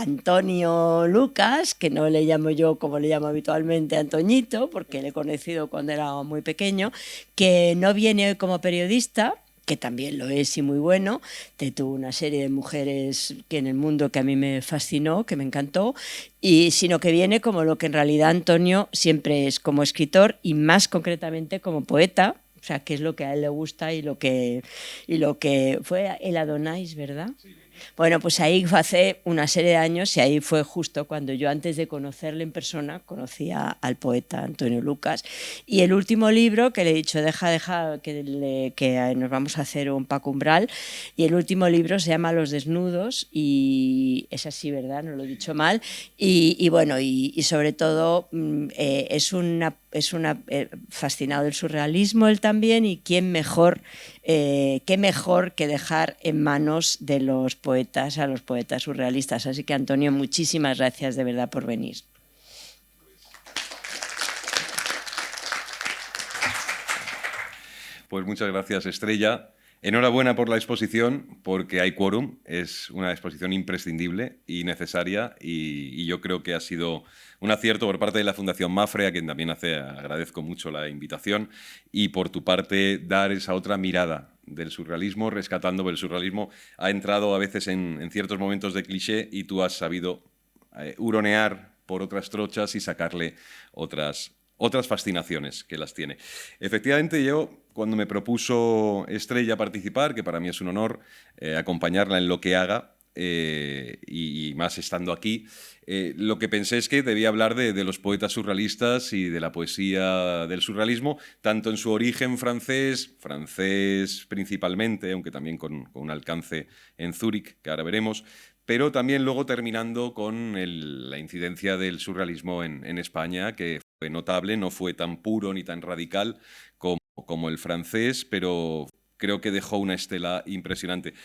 Antonio Lucas, que no le llamo yo como le llamo habitualmente Antoñito, porque le he conocido cuando era muy pequeño, que no viene hoy como periodista, que también lo es y muy bueno, tuvo una serie de mujeres que en el mundo que a mí me fascinó, que me encantó, sino que viene como lo que en realidad Antonio siempre es, como escritor y más concretamente como poeta, o sea, que es lo que a él le gusta y lo que fue el Adonais, ¿verdad? Sí. Bueno, pues ahí fue hace una serie de años y ahí fue justo cuando yo, antes de conocerle en persona, conocía al poeta Antonio Lucas. Y el último libro que le he dicho, deja que nos vamos a hacer un Paco Umbral, y el último libro se llama Los desnudos, y es así, ¿verdad? No lo he dicho mal. Y bueno, y sobre todo es una fascinado del surrealismo él también, y qué mejor que dejar en manos de los poetas a los poetas surrealistas. Así que, Antonio, muchísimas gracias de verdad por venir. Pues muchas gracias, Estrella. Enhorabuena por la exposición, porque hay quórum. Es una exposición imprescindible y necesaria, y yo creo que ha sido un acierto por parte de la Fundación Mafre, a quien también agradezco mucho la invitación, y por tu parte dar esa otra mirada del surrealismo, rescatando, porque el surrealismo ha entrado a veces en ciertos momentos de cliché, y tú has sabido huronear por otras trochas y sacarle otras fascinaciones que las tiene. Efectivamente, yo, cuando me propuso Estrella participar, que para mí es un honor acompañarla en lo que haga, y más estando aquí, lo que pensé es que debía hablar de los poetas surrealistas y de la poesía del surrealismo, tanto en su origen francés principalmente, aunque también con un alcance en Zúrich, que ahora veremos, pero también luego terminando con la incidencia del surrealismo en España, que fue notable, no fue tan puro ni tan radical como el francés, pero creo que dejó una estela impresionante.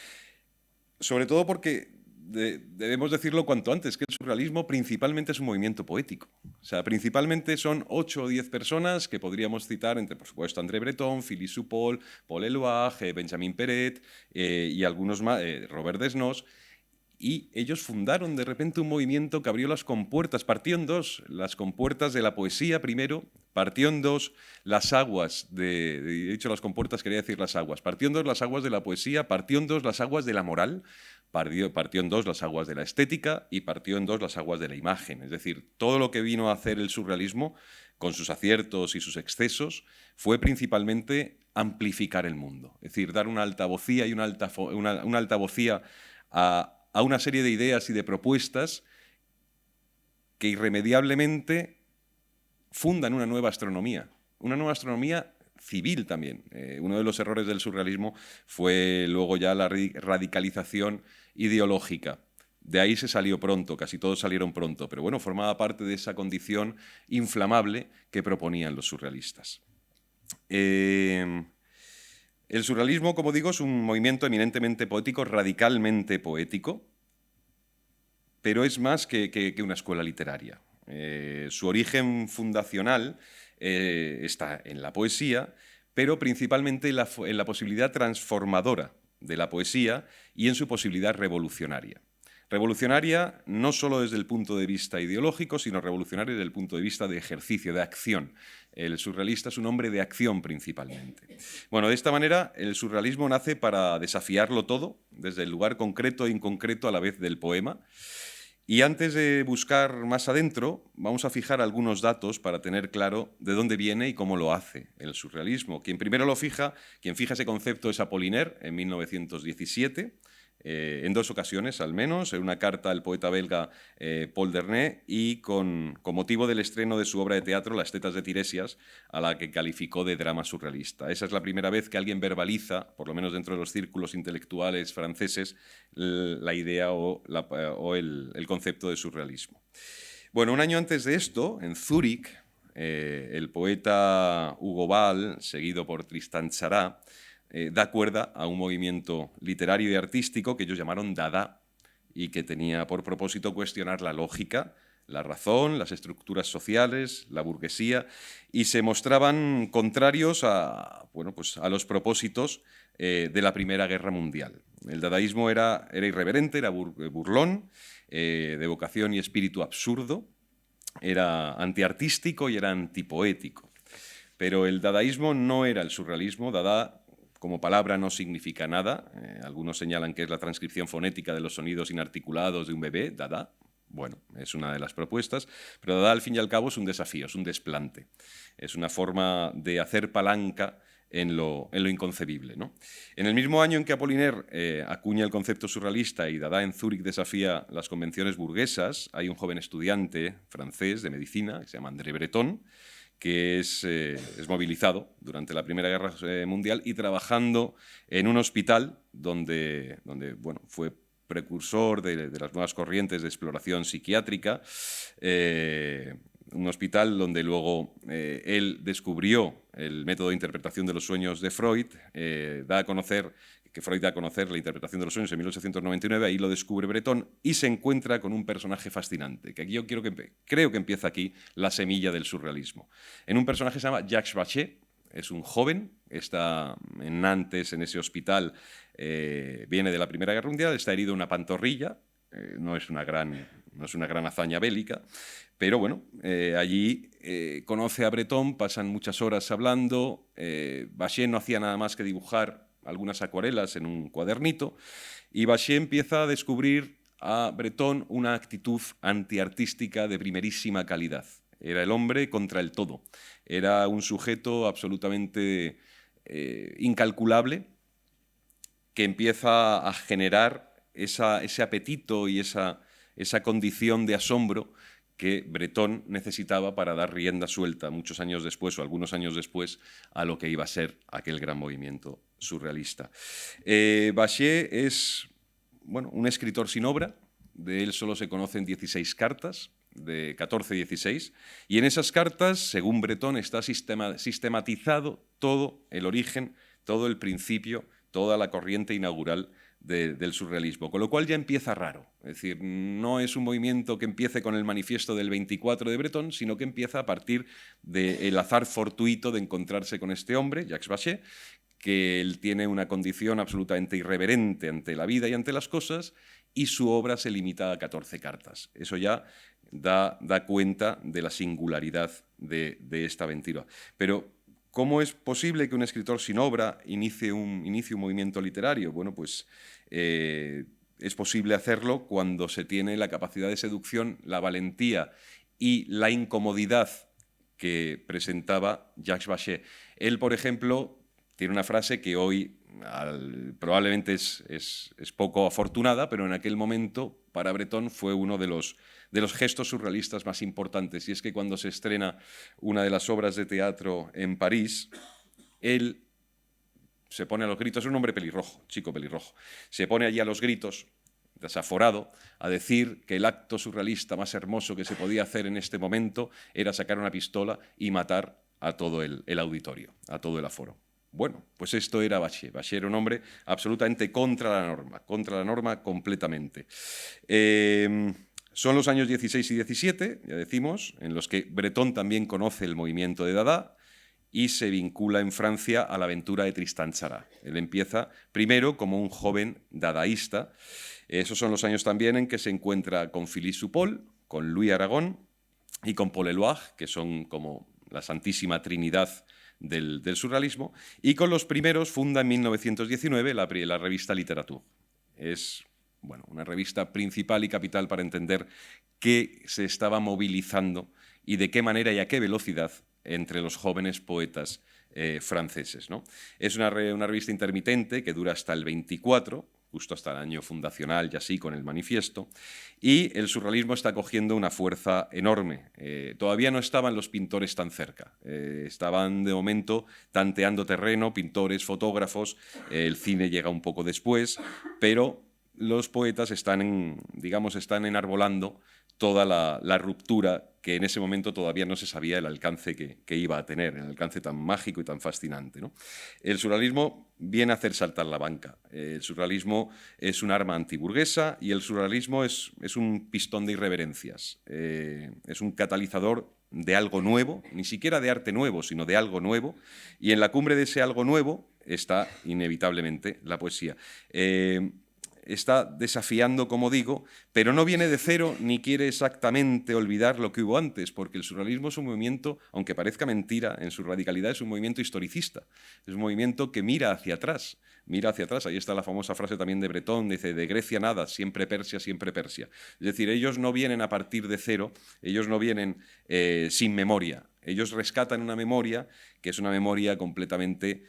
Sobre todo porque debemos decirlo cuanto antes, que el surrealismo principalmente es un movimiento poético. O sea, principalmente son 8 o 10 personas que podríamos citar entre, por supuesto, André Breton, Philippe Soupault, Paul Eluard, Benjamin Peret y algunos más, Robert Desnos. Y ellos fundaron de repente un movimiento que abrió las compuertas, partió en dos, las compuertas de la poesía primero, partió en dos las aguas, he dicho las compuertas, quería decir las aguas, partió en dos las aguas de la poesía, partió en dos las aguas de la moral, partió en dos las aguas de la estética y partió en dos las aguas de la imagen. Es decir, todo lo que vino a hacer el surrealismo, con sus aciertos y sus excesos, fue principalmente amplificar el mundo. Es decir, dar una altavocía y una altavocía a una serie de ideas y de propuestas que irremediablemente fundan una nueva astronomía civil también. Uno de los errores del surrealismo fue luego ya la radicalización ideológica. De ahí se salió pronto, casi todos salieron pronto, pero bueno, formaba parte de esa condición inflamable que proponían los surrealistas. El surrealismo, como digo, es un movimiento eminentemente poético, radicalmente poético, pero es más que una escuela literaria. Su origen fundacional está en la poesía, pero principalmente en la posibilidad transformadora de la poesía y en su posibilidad revolucionaria. Revolucionaria no solo desde el punto de vista ideológico, sino revolucionaria desde el punto de vista de ejercicio, de acción. El surrealista es un hombre de acción principalmente. Bueno, de esta manera el surrealismo nace para desafiarlo todo, desde el lugar concreto e inconcreto a la vez del poema. Y antes de buscar más adentro, vamos a fijar algunos datos para tener claro de dónde viene y cómo lo hace el surrealismo. Quien fija ese concepto es Apollinaire en 1917, en dos ocasiones al menos, en una carta al poeta belga Paul Dernay y con motivo del estreno de su obra de teatro Las tetas de Tiresias, a la que calificó de drama surrealista. Esa es la primera vez que alguien verbaliza, por lo menos dentro de los círculos intelectuales franceses, la idea o el concepto de surrealismo. Bueno, un año antes de esto, en Zúrich, el poeta Hugo Ball, seguido por Tristan Tzara, da cuerda a un movimiento literario y artístico que ellos llamaron Dada y que tenía por propósito cuestionar la lógica, la razón, las estructuras sociales, la burguesía, y se mostraban contrarios a los propósitos de la Primera Guerra Mundial. El dadaísmo era irreverente, era burlón, de vocación y espíritu absurdo, era antiartístico y era antipoético. Pero el dadaísmo no era el surrealismo. Dada, como palabra, no significa nada. Algunos señalan que es la transcripción fonética de los sonidos inarticulados de un bebé, dada. Bueno, es una de las propuestas, pero dada, al fin y al cabo, es un desafío, es un desplante. Es una forma de hacer palanca en lo inconcebible, ¿no? En el mismo año en que Apollinaire acuña el concepto surrealista y Dada en Zúrich desafía las convenciones burguesas, hay un joven estudiante francés de medicina, que se llama André Breton, que es movilizado durante la Primera Guerra Mundial y trabajando en un hospital donde bueno, fue precursor de las nuevas corrientes de exploración psiquiátrica, un hospital donde luego él descubrió el método de interpretación de los sueños de Freud, Freud da a conocer la interpretación de los sueños en 1899, ahí lo descubre Breton y se encuentra con un personaje fascinante, que aquí yo creo que empieza aquí la semilla del surrealismo. En un personaje que se llama Jacques Vachet, es un joven, está en Nantes, en ese hospital, viene de la Primera Guerra Mundial, está herido en una pantorrilla, no es una gran hazaña bélica, pero bueno, allí conoce a Breton, pasan muchas horas hablando, Vachet no hacía nada más que dibujar algunas acuarelas en un cuadernito, y Vachet empieza a descubrir a Breton una actitud antiartística de primerísima calidad. Era el hombre contra el todo. Era un sujeto absolutamente incalculable que empieza a generar ese apetito y esa condición de asombro que Breton necesitaba para dar rienda suelta muchos años después o algunos años después a lo que iba a ser aquel gran movimiento surrealista. Vachet es un escritor sin obra, de él solo se conocen 16 cartas, de 14 y 16, y en esas cartas, según Breton, está sistematizado todo el origen, todo el principio, toda la corriente inaugural del surrealismo, con lo cual ya empieza raro. Es decir, no es un movimiento que empiece con el manifiesto del 24 de Breton, sino que empieza a partir del azar fortuito de encontrarse con este hombre, Jacques Vachet, que él tiene una condición absolutamente irreverente ante la vida y ante las cosas, y su obra se limita a 14 cartas. Eso ya da cuenta de la singularidad de esta aventura. Pero ¿cómo es posible que un escritor sin obra inicie un movimiento literario? Bueno, pues es posible hacerlo cuando se tiene la capacidad de seducción, la valentía y la incomodidad que presentaba Jacques Vachet. Él, por ejemplo, tiene una frase que hoy probablemente es poco afortunada, pero en aquel momento para Breton fue uno de los gestos surrealistas más importantes, y es que cuando se estrena una de las obras de teatro en París, él se pone a los gritos, es un hombre pelirrojo, chico pelirrojo, se pone allí a los gritos, desaforado, a decir que el acto surrealista más hermoso que se podía hacer en este momento era sacar una pistola y matar a todo el auditorio, a todo el aforo. Bueno, pues esto era Vachet. Vachet era un hombre absolutamente contra la norma completamente. Son los años 16 y 17, ya decimos, en los que Breton también conoce el movimiento de Dada y se vincula en Francia a la aventura de Tristan Tzara. Él empieza primero como un joven dadaísta. Esos son los años también en que se encuentra con Philippe Soupol, con Louis Aragon y con Paul Éluard, que son como la santísima trinidad del surrealismo, y con los primeros funda en 1919 la revista Literature. Es una revista principal y capital para entender qué se estaba movilizando y de qué manera y a qué velocidad entre los jóvenes poetas franceses, ¿no? Es una revista intermitente que dura hasta el 24, justo hasta el año fundacional y así con el manifiesto, y el surrealismo está cogiendo una fuerza enorme. Todavía no estaban los pintores tan cerca, estaban de momento tanteando terreno, pintores, fotógrafos, el cine llega un poco después, pero los poetas están enarbolando toda la ruptura que en ese momento todavía no se sabía el alcance que iba a tener, el alcance tan mágico y tan fascinante, ¿no? El surrealismo viene a hacer saltar la banca. El surrealismo es un arma antiburguesa y el surrealismo es un pistón de irreverencias. Es un catalizador de algo nuevo, ni siquiera de arte nuevo, sino de algo nuevo. Y en la cumbre de ese algo nuevo, está inevitablemente la poesía. Está desafiando, como digo, pero no viene de cero ni quiere exactamente olvidar lo que hubo antes, porque el surrealismo es un movimiento, aunque parezca mentira, en su radicalidad es un movimiento historicista, es un movimiento que mira hacia atrás. Mira hacia atrás, ahí está la famosa frase también de Bretón, dice, de Grecia nada, siempre Persia, siempre Persia. Es decir, ellos no vienen a partir de cero, ellos no vienen sin memoria, ellos rescatan una memoria que es una memoria completamente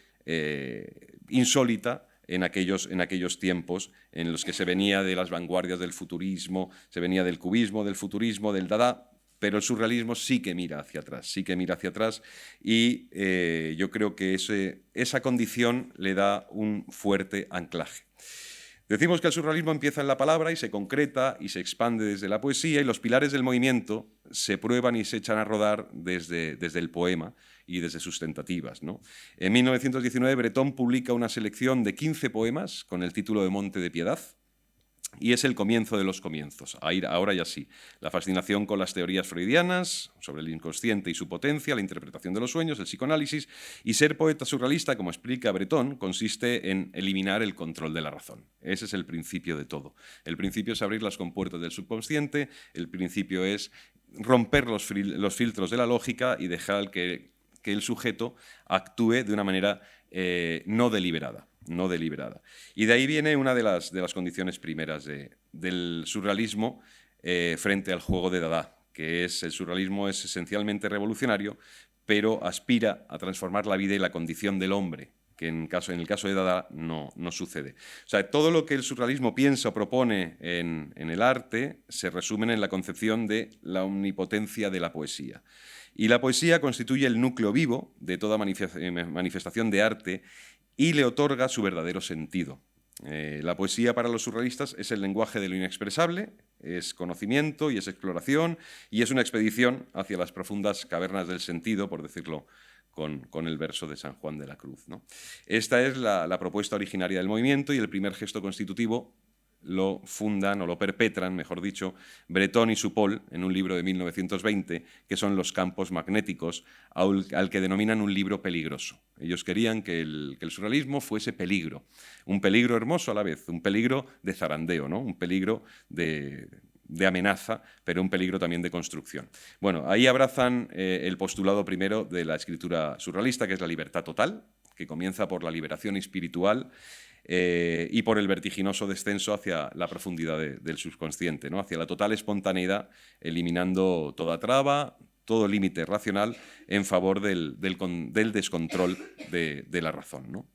insólita, en aquellos tiempos en los que se venía de las vanguardias del futurismo, se venía del cubismo, del futurismo, del dada, pero el surrealismo sí que mira hacia atrás, y yo creo que esa condición le da un fuerte anclaje. Decimos que el surrealismo empieza en la palabra y se concreta y se expande desde la poesía, y los pilares del movimiento se prueban y se echan a rodar desde el poema y desde sus tentativas, ¿no? En 1919 Bretón publica una selección de 15 poemas con el título de Monte de Piedad, y es el comienzo de los comienzos. Ahora ya sí. La fascinación con las teorías freudianas sobre el inconsciente y su potencia, la interpretación de los sueños, el psicoanálisis. Y ser poeta surrealista, como explica Bretón, consiste en eliminar el control de la razón. Ese es el principio de todo. El principio es abrir las compuertas del subconsciente, el principio es romper los filtros de la lógica y dejar que el sujeto actúe de una manera no deliberada. Y de ahí viene una de las condiciones primeras del surrealismo frente al juego de Dada, que es el surrealismo es esencialmente revolucionario, pero aspira a transformar la vida y la condición del hombre, que en el caso de Dada no sucede. O sea, todo lo que el surrealismo piensa o propone en el arte se resumen en la concepción de la omnipotencia de la poesía. Y la poesía constituye el núcleo vivo de toda manifestación de arte y le otorga su verdadero sentido. La poesía para los surrealistas es el lenguaje de lo inexpresable, es conocimiento y es exploración, y es una expedición hacia las profundas cavernas del sentido, por decirlo con el verso de San Juan de la Cruz, ¿no? Esta es la propuesta originaria del movimiento, y el primer gesto constitutivo lo fundan, o lo perpetran, mejor dicho, Bretón y Supol en un libro de 1920, que son Los campos magnéticos, al que denominan un libro peligroso. Ellos querían que el surrealismo fuese peligro, un peligro hermoso a la vez, un peligro de zarandeo, ¿no? Un peligro de amenaza, pero un peligro también de construcción. Bueno, ahí abrazan el postulado primero de la escritura surrealista, que es la libertad total, que comienza por la liberación espiritual y por el vertiginoso descenso hacia la profundidad del subconsciente, ¿no? Hacia la total espontaneidad, eliminando toda traba, todo límite racional en favor del descontrol de la razón, ¿no?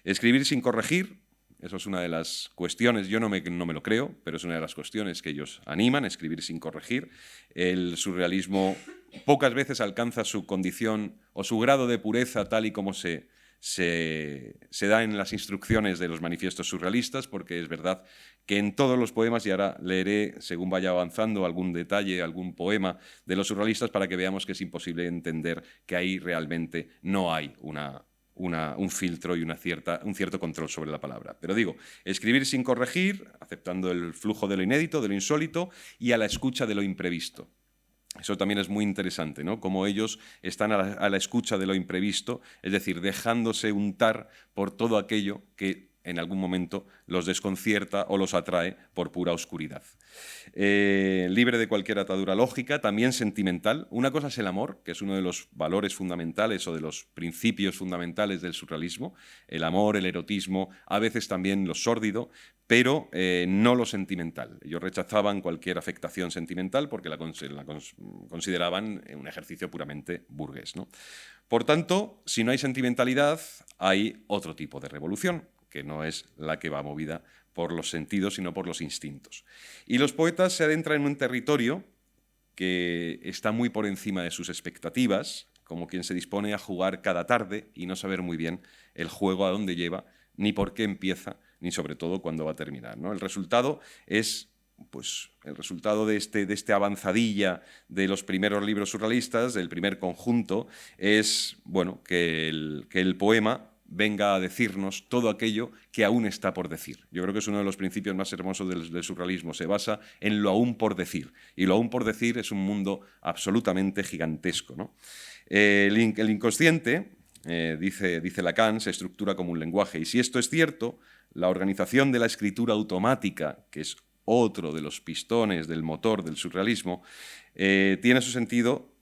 Escribir sin corregir, eso es una de las cuestiones, yo no me lo creo, pero es una de las cuestiones que ellos animan, escribir sin corregir. El surrealismo pocas veces alcanza su condición o su grado de pureza tal y como se da en las instrucciones de los manifiestos surrealistas, porque es verdad que en todos los poemas, y ahora leeré, según vaya avanzando, algún detalle, algún poema de los surrealistas para que veamos que es imposible entender que ahí realmente no hay un filtro y un cierto control sobre la palabra. Pero digo, escribir sin corregir, aceptando el flujo de lo inédito, de lo insólito, y a la escucha de lo imprevisto. Eso también es muy interesante, ¿no? Cómo ellos están a la escucha de lo imprevisto, es decir, dejándose untar por todo aquello que en algún momento los desconcierta o los atrae por pura oscuridad. Libre de cualquier atadura lógica, también sentimental. Una cosa es el amor, que es uno de los valores fundamentales o de los principios fundamentales del surrealismo, el amor, el erotismo, a veces también lo sórdido, pero no lo sentimental. Ellos rechazaban cualquier afectación sentimental porque la consideraban un ejercicio puramente burgués, ¿no? Por tanto, si no hay sentimentalidad, hay otro tipo de revolución, que no es la que va movida por los sentidos, sino por los instintos. Y los poetas se adentran en un territorio que está muy por encima de sus expectativas, como quien se dispone a jugar cada tarde y no saber muy bien el juego a dónde lleva, ni por qué empieza, ni sobre todo cuándo va a terminar, ¿no? El resultado es el resultado de esta avanzadilla de los primeros libros surrealistas, del primer conjunto, es que el poema venga a decirnos todo aquello que aún está por decir. Yo creo que es uno de los principios más hermosos del surrealismo. Se basa en lo aún por decir. Y lo aún por decir es un mundo absolutamente gigantesco, ¿no? El inconsciente, dice Lacan, se estructura como un lenguaje. Y si esto es cierto, la organización de la escritura automática, que es otro de los pistones del motor del surrealismo, tiene su sentido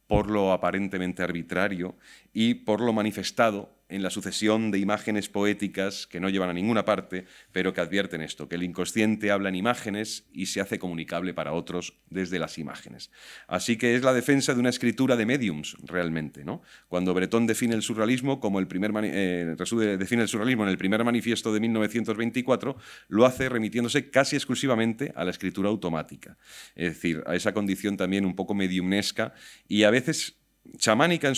por lo aparentemente arbitrario y por lo manifestado en la sucesión de imágenes poéticas que no llevan a ninguna parte, pero que advierten esto, que el inconsciente habla en imágenes y se hace comunicable para otros desde las imágenes. Así que es la defensa de una escritura de mediums, realmente, ¿no? Cuando Breton define el surrealismo como define el surrealismo en el primer manifiesto de 1924, lo hace remitiéndose casi exclusivamente a la escritura automática, es decir, a esa condición también un poco mediumnesca y a veces chamánica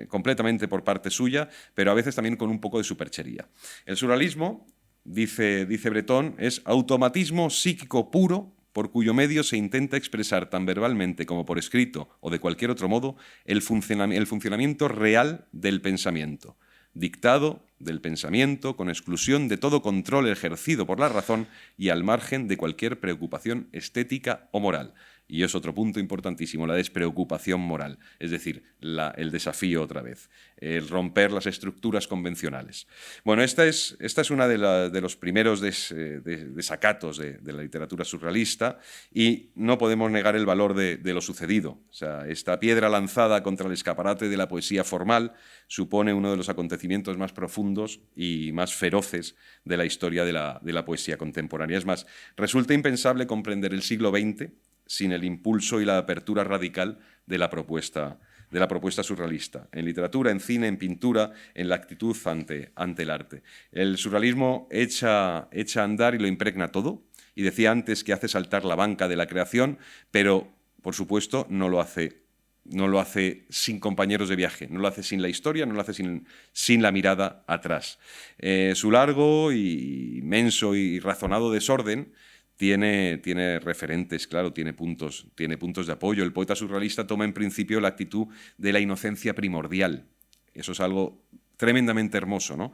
completamente por parte suya, pero a veces también con un poco de superchería. El surrealismo, dice Breton, es automatismo psíquico puro por cuyo medio se intenta expresar tan verbalmente como por escrito o de cualquier otro modo el funcionamiento real del pensamiento, dictado del pensamiento con exclusión de todo control ejercido por la razón y al margen de cualquier preocupación estética o moral. Y es otro punto importantísimo, la despreocupación moral, es decir, el desafío otra vez, el romper las estructuras convencionales. Bueno, esta es una de los primeros desacatos de la literatura surrealista y no podemos negar el valor de lo sucedido. O sea, esta piedra lanzada contra el escaparate de la poesía formal supone uno de los acontecimientos más profundos y más feroces de la historia de la poesía contemporánea. Es más, resulta impensable comprender el siglo XX sin el impulso y la apertura radical de la propuesta surrealista, en literatura, en cine, en pintura, en la actitud ante el arte. El surrealismo echa a andar y lo impregna todo, y decía antes que hace saltar la banca de la creación, pero, por supuesto, no lo hace sin compañeros de viaje, no lo hace sin la historia, no lo hace sin la mirada atrás. Su largo, inmenso y razonado desorden tiene referentes, claro, tiene puntos de apoyo. El poeta surrealista toma en principio la actitud de la inocencia primordial. Eso es algo tremendamente hermoso, ¿no?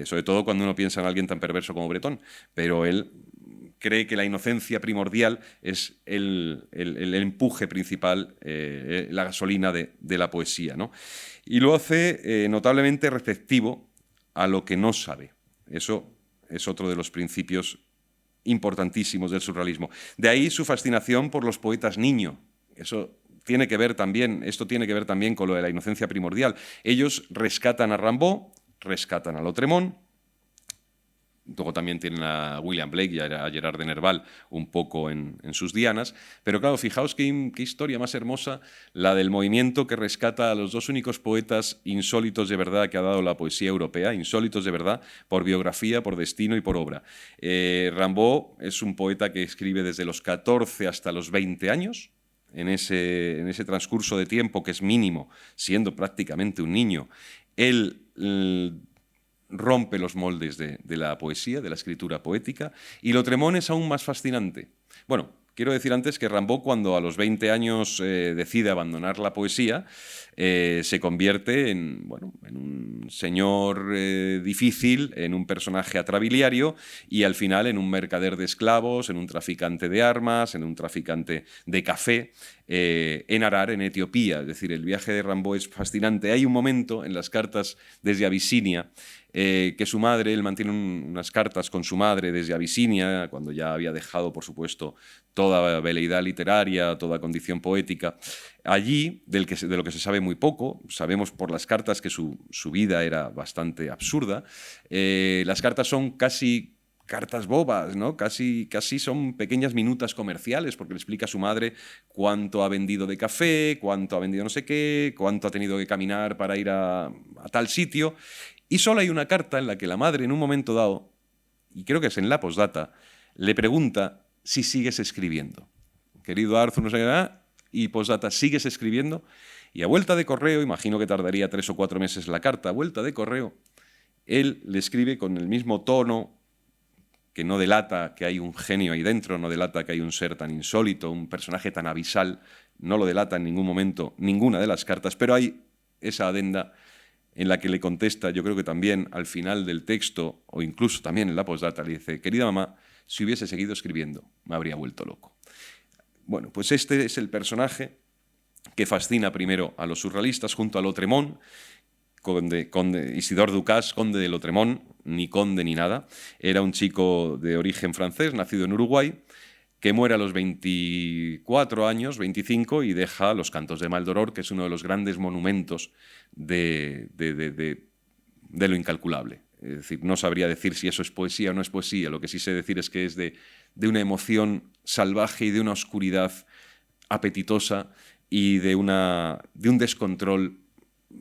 Sobre todo cuando uno piensa en alguien tan perverso como Breton, pero él cree que la inocencia primordial es el empuje principal, la gasolina de la poesía, ¿no? Y lo hace notablemente receptivo a lo que no sabe. Eso es otro de los principios importantísimos del surrealismo. De ahí su fascinación por los poetas niño. Esto tiene que ver también con lo de la inocencia primordial. Ellos rescatan a Rimbaud, rescatan a Lautréamont, luego también tienen a William Blake y a Gerard de Nerval un poco en sus dianas, pero claro, fijaos qué historia más hermosa la del movimiento que rescata a los dos únicos poetas insólitos de verdad que ha dado la poesía europea, insólitos de verdad por biografía, por destino y por obra. Rimbaud es un poeta que escribe desde los 14 hasta los 20 años, en ese transcurso de tiempo que es mínimo, siendo prácticamente un niño. Él rompe los moldes de la poesía, de la escritura poética, y Lautréamont es aún más fascinante. Bueno, quiero decir antes que Rimbaud, cuando a los 20 años decide abandonar la poesía, se convierte en un señor difícil, en un personaje atrabiliario y al final en un mercader de esclavos, en un traficante de armas, en un traficante de café, en Arar, en Etiopía. Es decir, el viaje de Rimbaud es fascinante. Hay un momento en las cartas desde Abisinia que su madre, él mantiene unas cartas con su madre desde Abisinia, cuando ya había dejado, por supuesto, toda veleidad literaria, toda condición poética. Allí, de lo que se sabe muy poco, sabemos por las cartas que su vida era bastante absurda. Las cartas son casi cartas bobas, ¿no? Casi son pequeñas minutas comerciales, porque le explica a su madre cuánto ha vendido de café, cuánto ha vendido no sé qué, cuánto ha tenido que caminar para ir a tal sitio. Y solo hay una carta en la que la madre, en un momento dado, y creo que es en la postdata, le pregunta si sigues escribiendo. Querido Arthur, no sé qué, y postdata, ¿sigues escribiendo? Y a vuelta de correo, imagino que tardaría 3 o 4 meses la carta, a vuelta de correo, él le escribe con el mismo tono que no delata que hay un genio ahí dentro, no delata que hay un ser tan insólito, un personaje tan abisal, no lo delata en ningún momento ninguna de las cartas, pero hay esa adenda en la que le contesta, yo creo que también al final del texto, o incluso también en la postdata, le dice: querida mamá, si hubiese seguido escribiendo, me habría vuelto loco. Bueno, pues este es el personaje que fascina primero a los surrealistas junto a Lautréamont, Isidore Ducas, conde de Lotremont, ni conde ni nada. Era un chico de origen francés, nacido en Uruguay, que muere a los 24 años, 25, y deja Los Cantos de Maldoror, que es uno de los grandes monumentos de lo incalculable. Es decir, no sabría decir si eso es poesía o no es poesía. Lo que sí sé decir es que es de una emoción salvaje y de una oscuridad apetitosa y de un descontrol,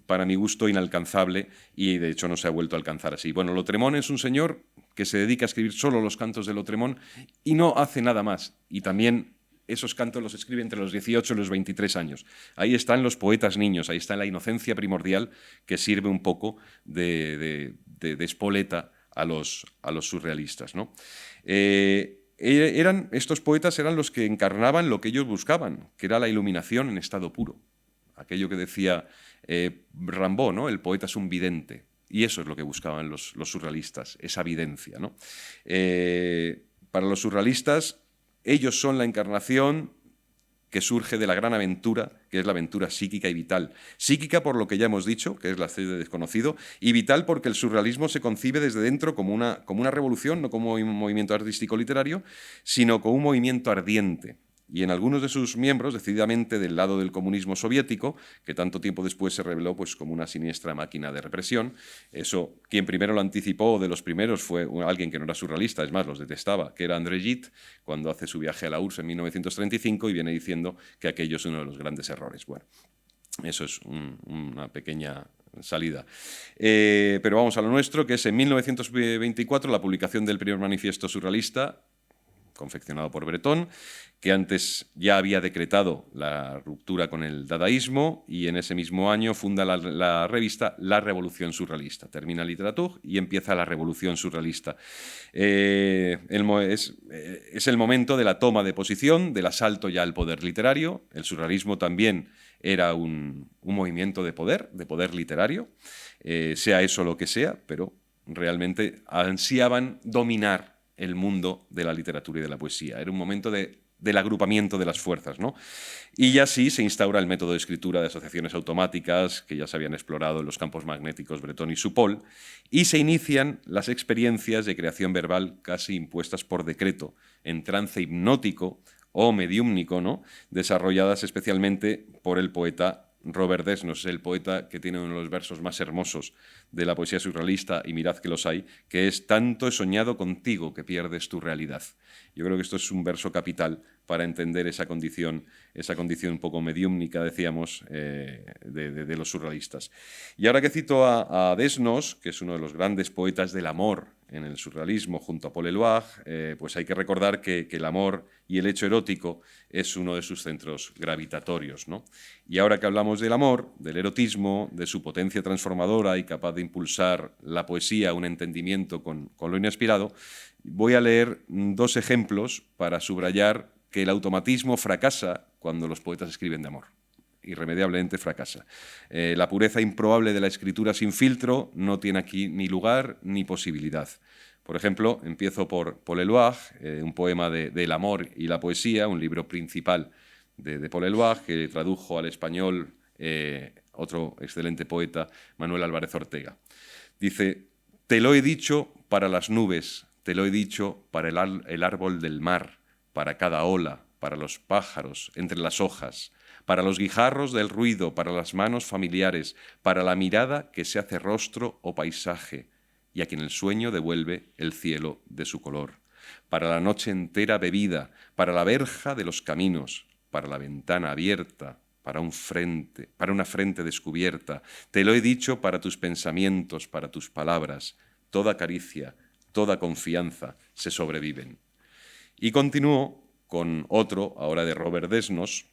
para mi gusto, inalcanzable, y de hecho no se ha vuelto a alcanzar así. Bueno, Lotremont es un señor que se dedica a escribir solo los cantos de Lotremont y no hace nada más. Y también esos cantos los escribe entre los 18 y los 23 años. Ahí están los poetas niños, ahí está la inocencia primordial que sirve un poco de espoleta a los surrealistas, ¿no? Estos poetas eran los que encarnaban lo que ellos buscaban, que era la iluminación en estado puro. Aquello que decía Rimbaud, ¿no? El poeta es un vidente. Y eso es lo que buscaban los surrealistas, esa videncia, ¿no? Para los surrealistas, ellos son la encarnación que surge de la gran aventura, que es la aventura psíquica y vital. Psíquica por lo que ya hemos dicho, que es la sed de desconocido, y vital porque el surrealismo se concibe desde dentro como una revolución, no como un movimiento artístico literario, sino como un movimiento ardiente. Y en algunos de sus miembros, decididamente del lado del comunismo soviético, que tanto tiempo después se reveló pues, como una siniestra máquina de represión. Eso, quien primero lo anticipó de los primeros fue alguien que no era surrealista, es más, los detestaba, que era André Gide, cuando hace su viaje a la URSS en 1935 y viene diciendo que aquello es uno de los grandes errores. Bueno, eso es una pequeña salida. Pero vamos a lo nuestro, que es en 1924 la publicación del primer manifiesto surrealista, confeccionado por Breton, que antes ya había decretado la ruptura con el dadaísmo, y en ese mismo año funda la revista La Revolución Surrealista. Termina Literatur y empieza la Revolución Surrealista. Es el momento de la toma de posición, del asalto ya al poder literario. El surrealismo también era un movimiento de poder literario, sea eso lo que sea, pero realmente ansiaban dominar el mundo de la literatura y de la poesía. Era un momento del agrupamiento de las fuerzas, ¿no? Y ya sí se instaura el método de escritura de asociaciones automáticas, que ya se habían explorado en los campos magnéticos Breton y Supol, y se inician las experiencias de creación verbal casi impuestas por decreto, en trance hipnótico o mediúmnico, ¿no? Desarrolladas especialmente por el poeta Robert Desnos, el poeta que tiene uno de los versos más hermosos de la poesía surrealista, y mirad que los hay, que es: tanto he soñado contigo que pierdes tu realidad. Yo creo que esto es un verso capital para entender esa condición un poco mediúmnica, decíamos, de los surrealistas. Y ahora que cito a Desnos, que es uno de los grandes poetas del amor en el surrealismo, junto a Paul Eluard, pues hay que recordar que el amor y el hecho erótico es uno de sus centros gravitatorios, ¿no? Y ahora que hablamos del amor, del erotismo, de su potencia transformadora y capaz de impulsar la poesía a un entendimiento con lo inspirado, voy a leer dos ejemplos para subrayar que el automatismo fracasa cuando los poetas escriben de amor. Irremediablemente fracasa. La pureza improbable de la escritura sin filtro no tiene aquí ni lugar ni posibilidad. Por ejemplo, empiezo por Paul Eluard, un poema del amor y la poesía, un libro principal de Paul Eluard, que tradujo al español otro excelente poeta, Manuel Álvarez Ortega. Dice: te lo he dicho para las nubes, te lo he dicho para el árbol del mar, para cada ola, para los pájaros entre las hojas, para los guijarros del ruido, para las manos familiares, para la mirada que se hace rostro o paisaje, y a quien el sueño devuelve el cielo de su color, para la noche entera bebida, para la verja de los caminos, para la ventana abierta, para una frente descubierta. Te lo he dicho para tus pensamientos, para tus palabras. Toda caricia, toda confianza se sobreviven. Y continúo con otro, ahora de Robert Desnos.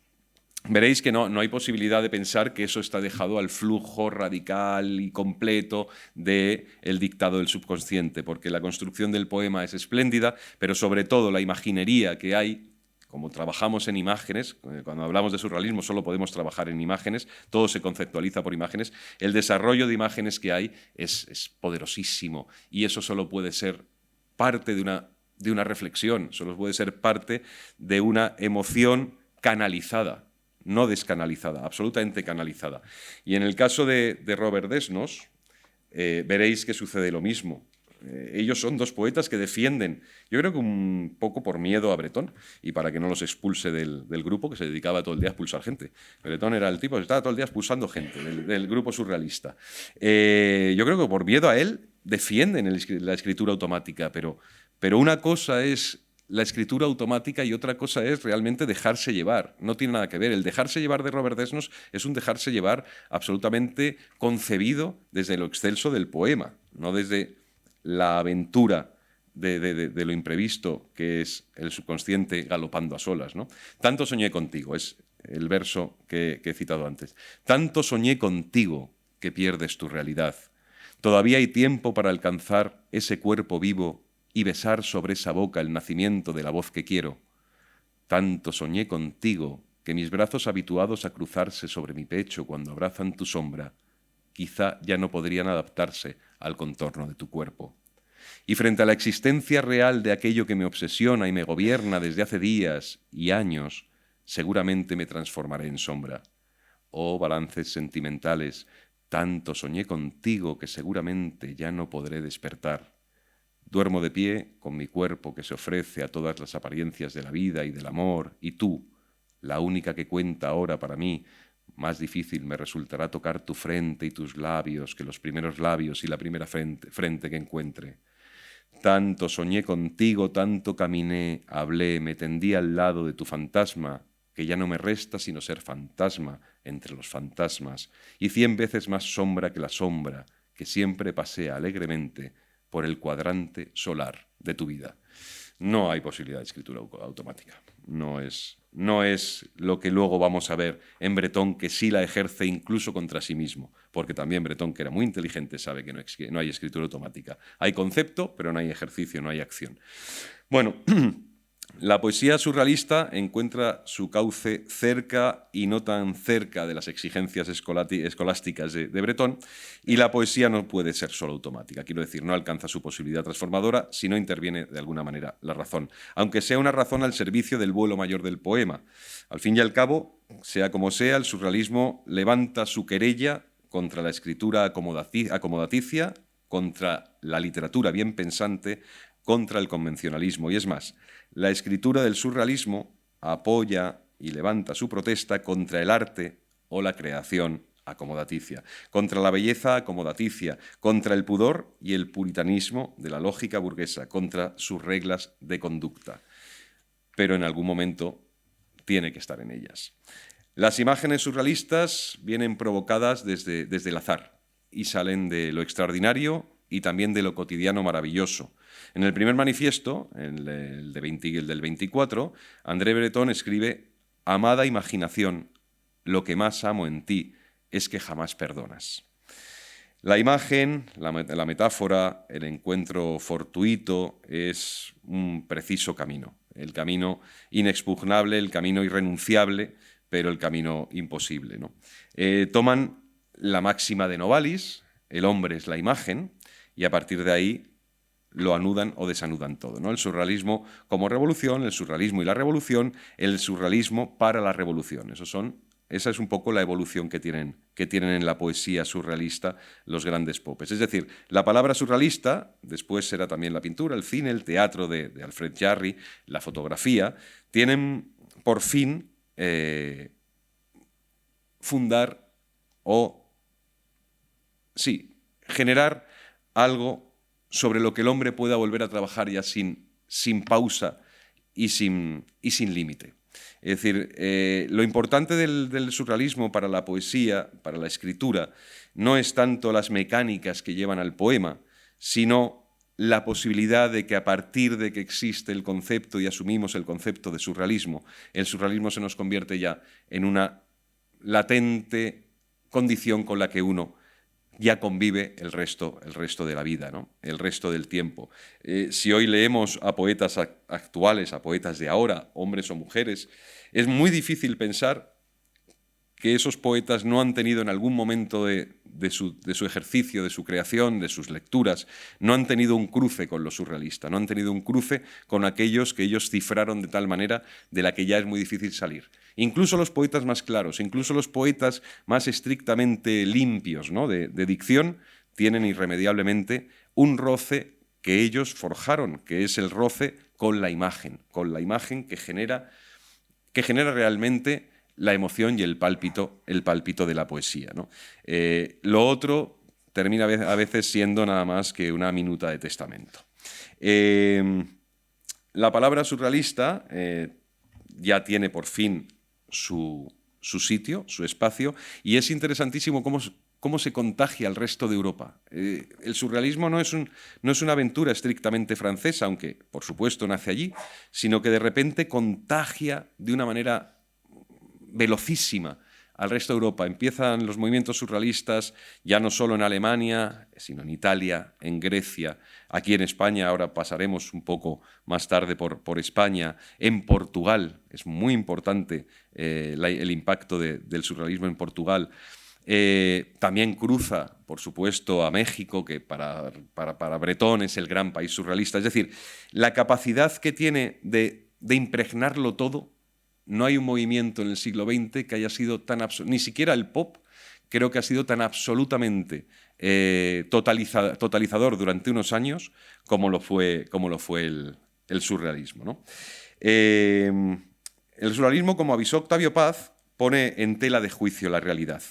Veréis que no hay posibilidad de pensar que eso está dejado al flujo radical y completo del dictado del subconsciente, porque la construcción del poema es espléndida, pero sobre todo la imaginería que hay. Como trabajamos en imágenes, cuando hablamos de surrealismo solo podemos trabajar en imágenes, todo se conceptualiza por imágenes, el desarrollo de imágenes que hay es poderosísimo, y eso solo puede ser parte de una reflexión, solo puede ser parte de una emoción canalizada. no descanalizada, absolutamente canalizada. Y en el caso de Robert Desnos, veréis que sucede lo mismo. Ellos son dos poetas que defienden, yo creo que un poco por miedo a Bretón y para que no los expulse del grupo, que se dedicaba todo el día a expulsar gente. Bretón era el tipo que estaba todo el día expulsando gente del grupo surrealista. Yo creo que por miedo a él defienden la escritura automática, pero una cosa es la escritura automática y otra cosa es realmente dejarse llevar. No tiene nada que ver. El dejarse llevar de Robert Desnos es un dejarse llevar absolutamente concebido desde lo excelso del poema, no desde la aventura de lo imprevisto, que es el subconsciente galopando a solas, ¿no? Tanto soñé contigo, es el verso que he citado antes. Tanto soñé contigo que pierdes tu realidad. Todavía hay tiempo para alcanzar ese cuerpo vivo y besar sobre esa boca el nacimiento de la voz que quiero. Tanto soñé contigo que mis brazos habituados a cruzarse sobre mi pecho cuando abrazan tu sombra, quizá ya no podrían adaptarse al contorno de tu cuerpo. Y frente a la existencia real de aquello que me obsesiona y me gobierna desde hace días y años, seguramente me transformaré en sombra. Oh, balances sentimentales, tanto soñé contigo que seguramente ya no podré despertar. Duermo de pie con mi cuerpo que se ofrece a todas las apariencias de la vida y del amor, y tú, la única que cuenta ahora para mí, más difícil me resultará tocar tu frente y tus labios que los primeros labios y la primera frente que encuentre. Tanto soñé contigo, tanto caminé, hablé, me tendí al lado de tu fantasma, que ya no me resta sino ser fantasma entre los fantasmas, y 100 veces más sombra que la sombra, que siempre pasea alegremente por el cuadrante solar de tu vida. No hay posibilidad de escritura automática. No es lo que luego vamos a ver en Bretón, que sí la ejerce incluso contra sí mismo, porque también Bretón, que era muy inteligente, sabe que no hay escritura automática. Hay concepto, pero no hay ejercicio, no hay acción. Bueno, la poesía surrealista encuentra su cauce cerca y no tan cerca de las exigencias escolásticas de Bretón, y la poesía no puede ser solo automática. Quiero decir, no alcanza su posibilidad transformadora si no interviene de alguna manera la razón, aunque sea una razón al servicio del vuelo mayor del poema. Al fin y al cabo, sea como sea, el surrealismo levanta su querella contra la escritura acomodaticia, contra la literatura bien pensante, contra el convencionalismo. Y es más, la escritura del surrealismo apoya y levanta su protesta contra el arte o la creación acomodaticia, contra la belleza acomodaticia, contra el pudor y el puritanismo de la lógica burguesa, contra sus reglas de conducta. Pero en algún momento tiene que estar en ellas. Las imágenes surrealistas vienen provocadas desde el azar y salen de lo extraordinario y también de lo cotidiano maravilloso. En el primer manifiesto, el del 24, André Breton escribe: «Amada imaginación, lo que más amo en ti es que jamás perdonas». La imagen, la metáfora, el encuentro fortuito es un preciso camino, el camino inexpugnable, el camino irrenunciable, pero el camino imposible, ¿no? Toman la máxima de Novalis, el hombre es la imagen, y a partir de ahí lo anudan o desanudan todo, ¿no? El surrealismo como revolución, el surrealismo y la revolución, el surrealismo para la revolución. Esa es un poco la evolución que tienen en la poesía surrealista los grandes popes. Es decir, la palabra surrealista después será también la pintura, el cine, el teatro de Alfred Jarry, la fotografía, tienen por fin fundar o, sí, generar algo sobre lo que el hombre pueda volver a trabajar ya sin pausa y sin límite. Es decir, lo importante del surrealismo para la poesía, para la escritura, no es tanto las mecánicas que llevan al poema, sino la posibilidad de que a partir de que existe el concepto y asumimos el concepto de surrealismo, el surrealismo se nos convierte ya en una latente condición con la que uno ya convive el resto de la vida, ¿no? El resto del tiempo. Si hoy leemos a poetas actuales, a poetas de ahora, hombres o mujeres, es muy difícil pensar que esos poetas no han tenido en algún momento de su ejercicio, de su creación, de sus lecturas, no han tenido un cruce con lo surrealista, no han tenido un cruce con aquellos que ellos cifraron de tal manera de la que ya es muy difícil salir. Incluso los poetas más claros, incluso los poetas más estrictamente limpios, ¿no?, de dicción, tienen irremediablemente un roce que ellos forjaron, que es el roce con la imagen que genera realmente la emoción y el pálpito de la poesía, ¿no? Lo otro termina a veces siendo nada más que una minuta de testamento. La palabra surrealista ya tiene por fin su sitio, su espacio, y es interesantísimo cómo se contagia al resto de Europa. El surrealismo no es una aventura estrictamente francesa, aunque por supuesto nace allí, sino que de repente contagia de una manera velocísima al resto de Europa. Empiezan los movimientos surrealistas ya no solo en Alemania, sino en Italia, en Grecia, aquí en España, ahora pasaremos un poco más tarde por España, en Portugal, es muy importante el impacto del surrealismo en Portugal. También cruza, por supuesto, a México, que para Bretón es el gran país surrealista. Es decir, la capacidad que tiene de impregnarlo todo. No hay un movimiento en el siglo XX que haya sido tan ni siquiera el pop, creo que ha sido tan absolutamente totalizador durante unos años como lo fue el surrealismo, ¿no? El surrealismo, como avisó Octavio Paz, pone en tela de juicio la realidad.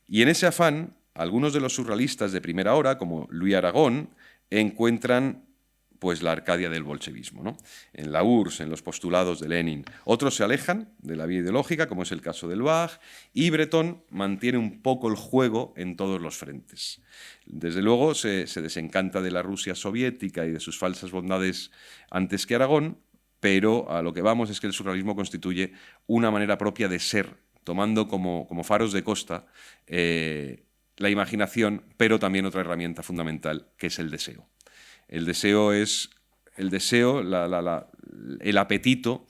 Y en ese afán, algunos de los surrealistas de primera hora, como Luis Aragón, encuentran pues la Arcadia del bolchevismo, ¿no?, en la URSS, en los postulados de Lenin. Otros se alejan de la vía ideológica, como es el caso del Bach, y Bretón mantiene un poco el juego en todos los frentes. Desde luego se desencanta de la Rusia soviética y de sus falsas bondades antes que Aragón, pero a lo que vamos es que el surrealismo constituye una manera propia de ser, tomando como faros de costa la imaginación, pero también otra herramienta fundamental, que es el deseo. El deseo es el apetito,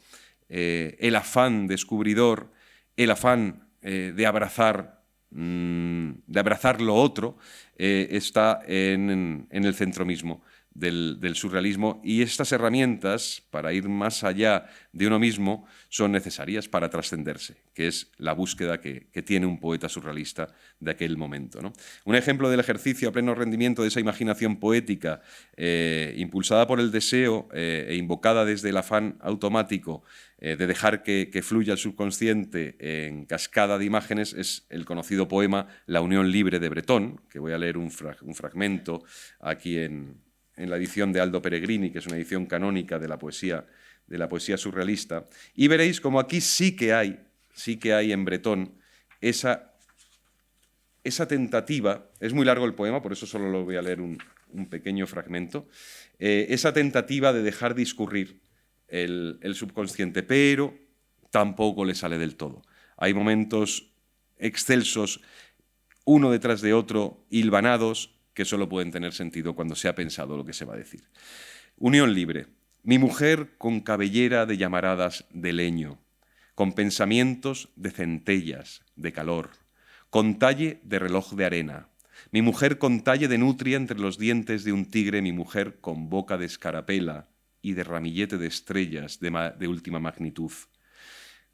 el afán descubridor, el afán de abrazar lo otro, está en el centro mismo del surrealismo, y estas herramientas para ir más allá de uno mismo son necesarias para trascenderse, que es la búsqueda que tiene un poeta surrealista de aquel momento, ¿no? Un ejemplo del ejercicio a pleno rendimiento de esa imaginación poética impulsada por el deseo e invocada desde el afán automático de dejar que fluya el subconsciente en cascada de imágenes es el conocido poema La Unión Libre de Bretón, que voy a leer un fragmento aquí en la edición de Aldo Peregrini, que es una edición canónica de la poesía surrealista, y veréis como aquí sí que hay en Bretón esa tentativa. Es muy largo el poema, por eso solo lo voy a leer un pequeño fragmento, esa tentativa de dejar discurrir el subconsciente, pero tampoco le sale del todo. Hay momentos excelsos, uno detrás de otro, hilvanados, que solo pueden tener sentido cuando se ha pensado lo que se va a decir. Unión libre. Mi mujer con cabellera de llamaradas de leño, con pensamientos de centellas, de calor, con talle de reloj de arena. Mi mujer con talle de nutria entre los dientes de un tigre, mi mujer con boca de escarapela y de ramillete de estrellas de última magnitud,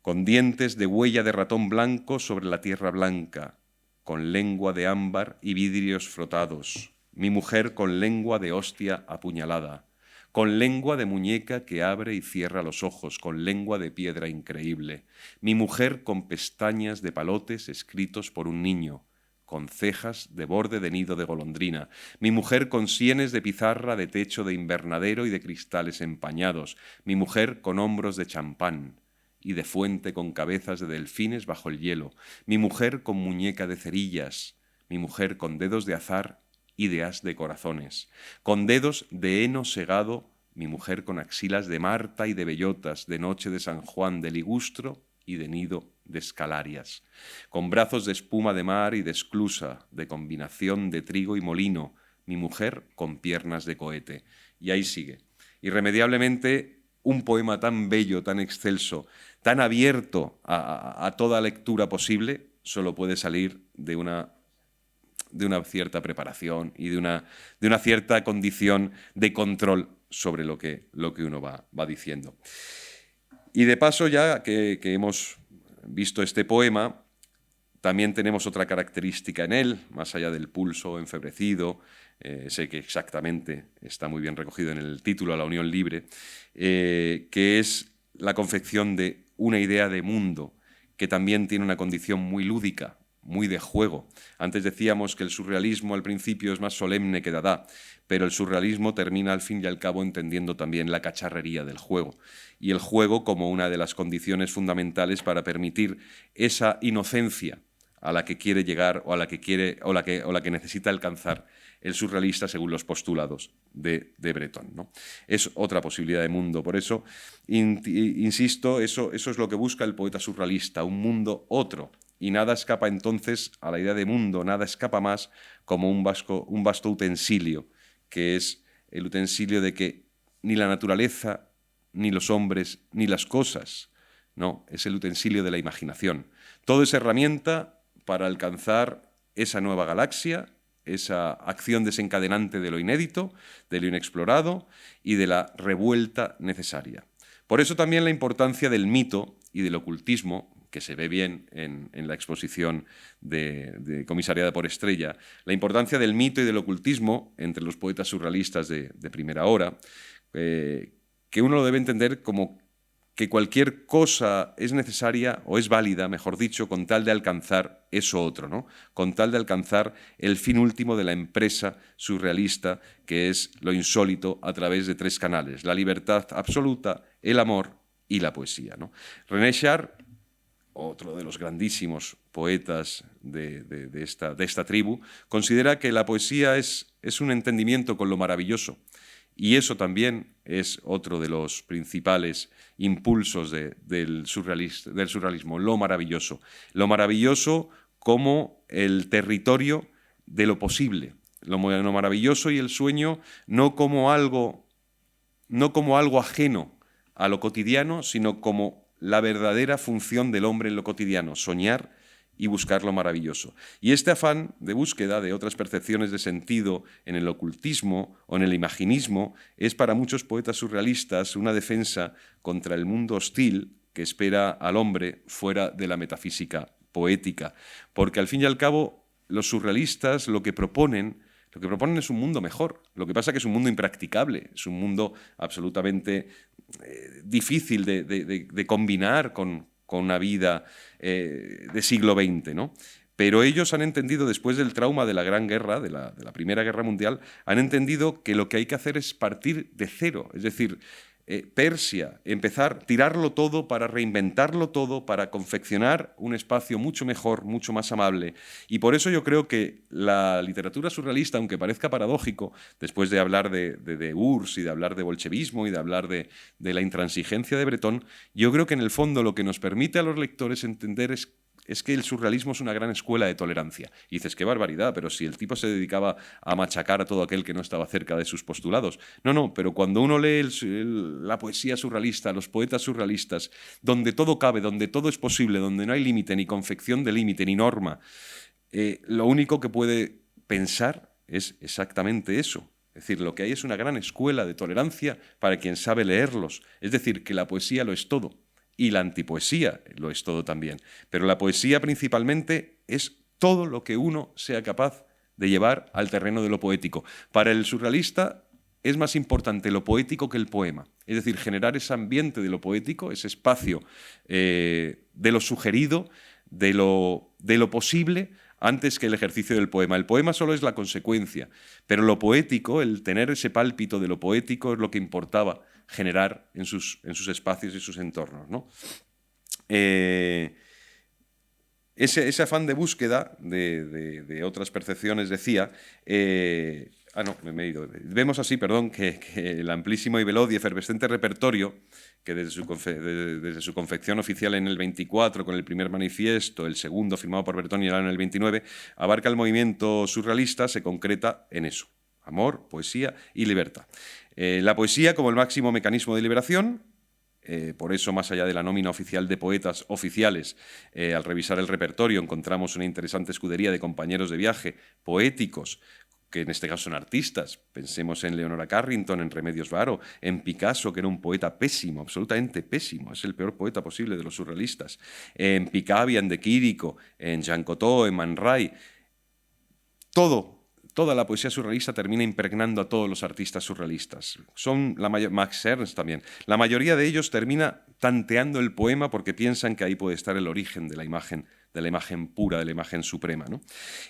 con dientes de huella de ratón blanco sobre la tierra blanca, con lengua de ámbar y vidrios frotados, mi mujer con lengua de hostia apuñalada, con lengua de muñeca que abre y cierra los ojos, con lengua de piedra increíble, mi mujer con pestañas de palotes escritos por un niño, con cejas de borde de nido de golondrina, mi mujer con sienes de pizarra de techo de invernadero y de cristales empañados, mi mujer con hombros de champán y de fuente con cabezas de delfines bajo el hielo, mi mujer con muñeca de cerillas, mi mujer con dedos de azar y de as de corazones, con dedos de heno segado, mi mujer con axilas de Marta y de bellotas, de noche de San Juan, de ligustro y de nido de escalarias, con brazos de espuma de mar y de esclusa, de combinación de trigo y molino, mi mujer con piernas de cohete. Y ahí sigue. Irremediablemente, un poema tan bello, tan excelso, tan abierto a toda lectura posible, solo puede salir de una cierta preparación y de una cierta condición de control sobre lo que uno va diciendo. Y de paso, ya que hemos visto este poema, también tenemos otra característica en él, más allá del pulso enfebrecido, sé que exactamente está muy bien recogido en el título, La unión libre, que es la confección de una idea de mundo que también tiene una condición muy lúdica, muy de juego. Antes decíamos que el surrealismo al principio es más solemne que Dada, pero el surrealismo termina al fin y al cabo entendiendo también la cacharrería del juego, y el juego como una de las condiciones fundamentales para permitir esa inocencia a la que quiere llegar o a la que necesita alcanzar el surrealista según los postulados de Breton, ¿no? Es otra posibilidad de mundo. Por eso, insisto, eso es lo que busca el poeta surrealista, un mundo otro. Y nada escapa entonces a la idea de mundo, nada escapa más como un vasto utensilio, que es el utensilio de que ni la naturaleza, ni los hombres, ni las cosas, no, es el utensilio de la imaginación. Todo es herramienta para alcanzar esa nueva galaxia, esa acción desencadenante de lo inédito, de lo inexplorado y de la revuelta necesaria. Por eso también la importancia del mito y del ocultismo, que se ve bien en la exposición comisariada por Estrella, la importancia del mito y del ocultismo entre los poetas surrealistas de primera hora, que uno lo debe entender como que cualquier cosa es necesaria o es válida, mejor dicho, con tal de alcanzar eso otro, ¿no? Con tal de alcanzar el fin último de la empresa surrealista, que es lo insólito a través de tres canales: la libertad absoluta, el amor y la poesía, ¿no? René Char, otro de los grandísimos poetas de esta tribu, considera que la poesía es un entendimiento con lo maravilloso. Y eso también es otro de los principales impulsos del surrealismo, lo maravilloso. Lo maravilloso como el territorio de lo posible, lo maravilloso y el sueño no como algo ajeno a lo cotidiano, sino como la verdadera función del hombre en lo cotidiano, soñar y buscar lo maravilloso. Y este afán de búsqueda de otras percepciones de sentido en el ocultismo o en el imaginismo es para muchos poetas surrealistas una defensa contra el mundo hostil que espera al hombre fuera de la metafísica poética. Porque al fin y al cabo los surrealistas lo que proponen es un mundo mejor. Lo que pasa es que es un mundo impracticable, es un mundo absolutamente difícil de combinar con una vida de siglo XX, ¿no? Pero ellos han entendido, después del trauma de la Gran Guerra, de la Primera Guerra Mundial, han entendido que lo que hay que hacer es partir de cero, es decir, Persia, tirarlo todo para reinventarlo todo, para confeccionar un espacio mucho mejor, mucho más amable. Y por eso yo creo que la literatura surrealista, aunque parezca paradójico, después de hablar de Urs y de hablar de bolchevismo y de hablar de la intransigencia de Breton, yo creo que en el fondo lo que nos permite a los lectores entender es que el surrealismo es una gran escuela de tolerancia. Y dices, qué barbaridad, pero si el tipo se dedicaba a machacar a todo aquel que no estaba cerca de sus postulados. No, pero cuando uno lee la poesía surrealista, los poetas surrealistas, donde todo cabe, donde todo es posible, donde no hay límite, ni confección de límite, ni norma, lo único que puede pensar es exactamente eso. Es decir, lo que hay es una gran escuela de tolerancia para quien sabe leerlos. Es decir, que la poesía lo es todo. Y la antipoesía lo es todo también. Pero la poesía principalmente es todo lo que uno sea capaz de llevar al terreno de lo poético. Para el surrealista es más importante lo poético que el poema. Es decir, generar ese ambiente de lo poético, ese espacio de lo sugerido, de lo posible, antes que el ejercicio del poema. El poema solo es la consecuencia, pero lo poético, el tener ese pálpito de lo poético, es lo que importaba generar en sus espacios y sus entornos, ¿no? Ese afán de búsqueda de otras percepciones, decía... me he ido. Vemos así, que el amplísimo y veloz y efervescente repertorio que desde su confección oficial en el 24, con el primer manifiesto, el segundo firmado por Breton y Elano en el 29, abarca el movimiento surrealista, se concreta en eso: amor, poesía y libertad. La poesía como el máximo mecanismo de liberación, Por eso, más allá de la nómina oficial de poetas oficiales, al revisar el repertorio encontramos una interesante escudería de compañeros de viaje poéticos, que en este caso son artistas. Pensemos en Leonora Carrington, en Remedios Varo, en Picasso, que era un poeta pésimo, absolutamente pésimo, es el peor poeta posible de los surrealistas, en Picabia, en De Chirico, en Jean Cocteau, en Man Ray. Toda la poesía surrealista termina impregnando a todos los artistas surrealistas. Max Ernst también. La mayoría de ellos termina tanteando el poema porque piensan que ahí puede estar el origen de la imagen pura, de la imagen suprema, ¿no?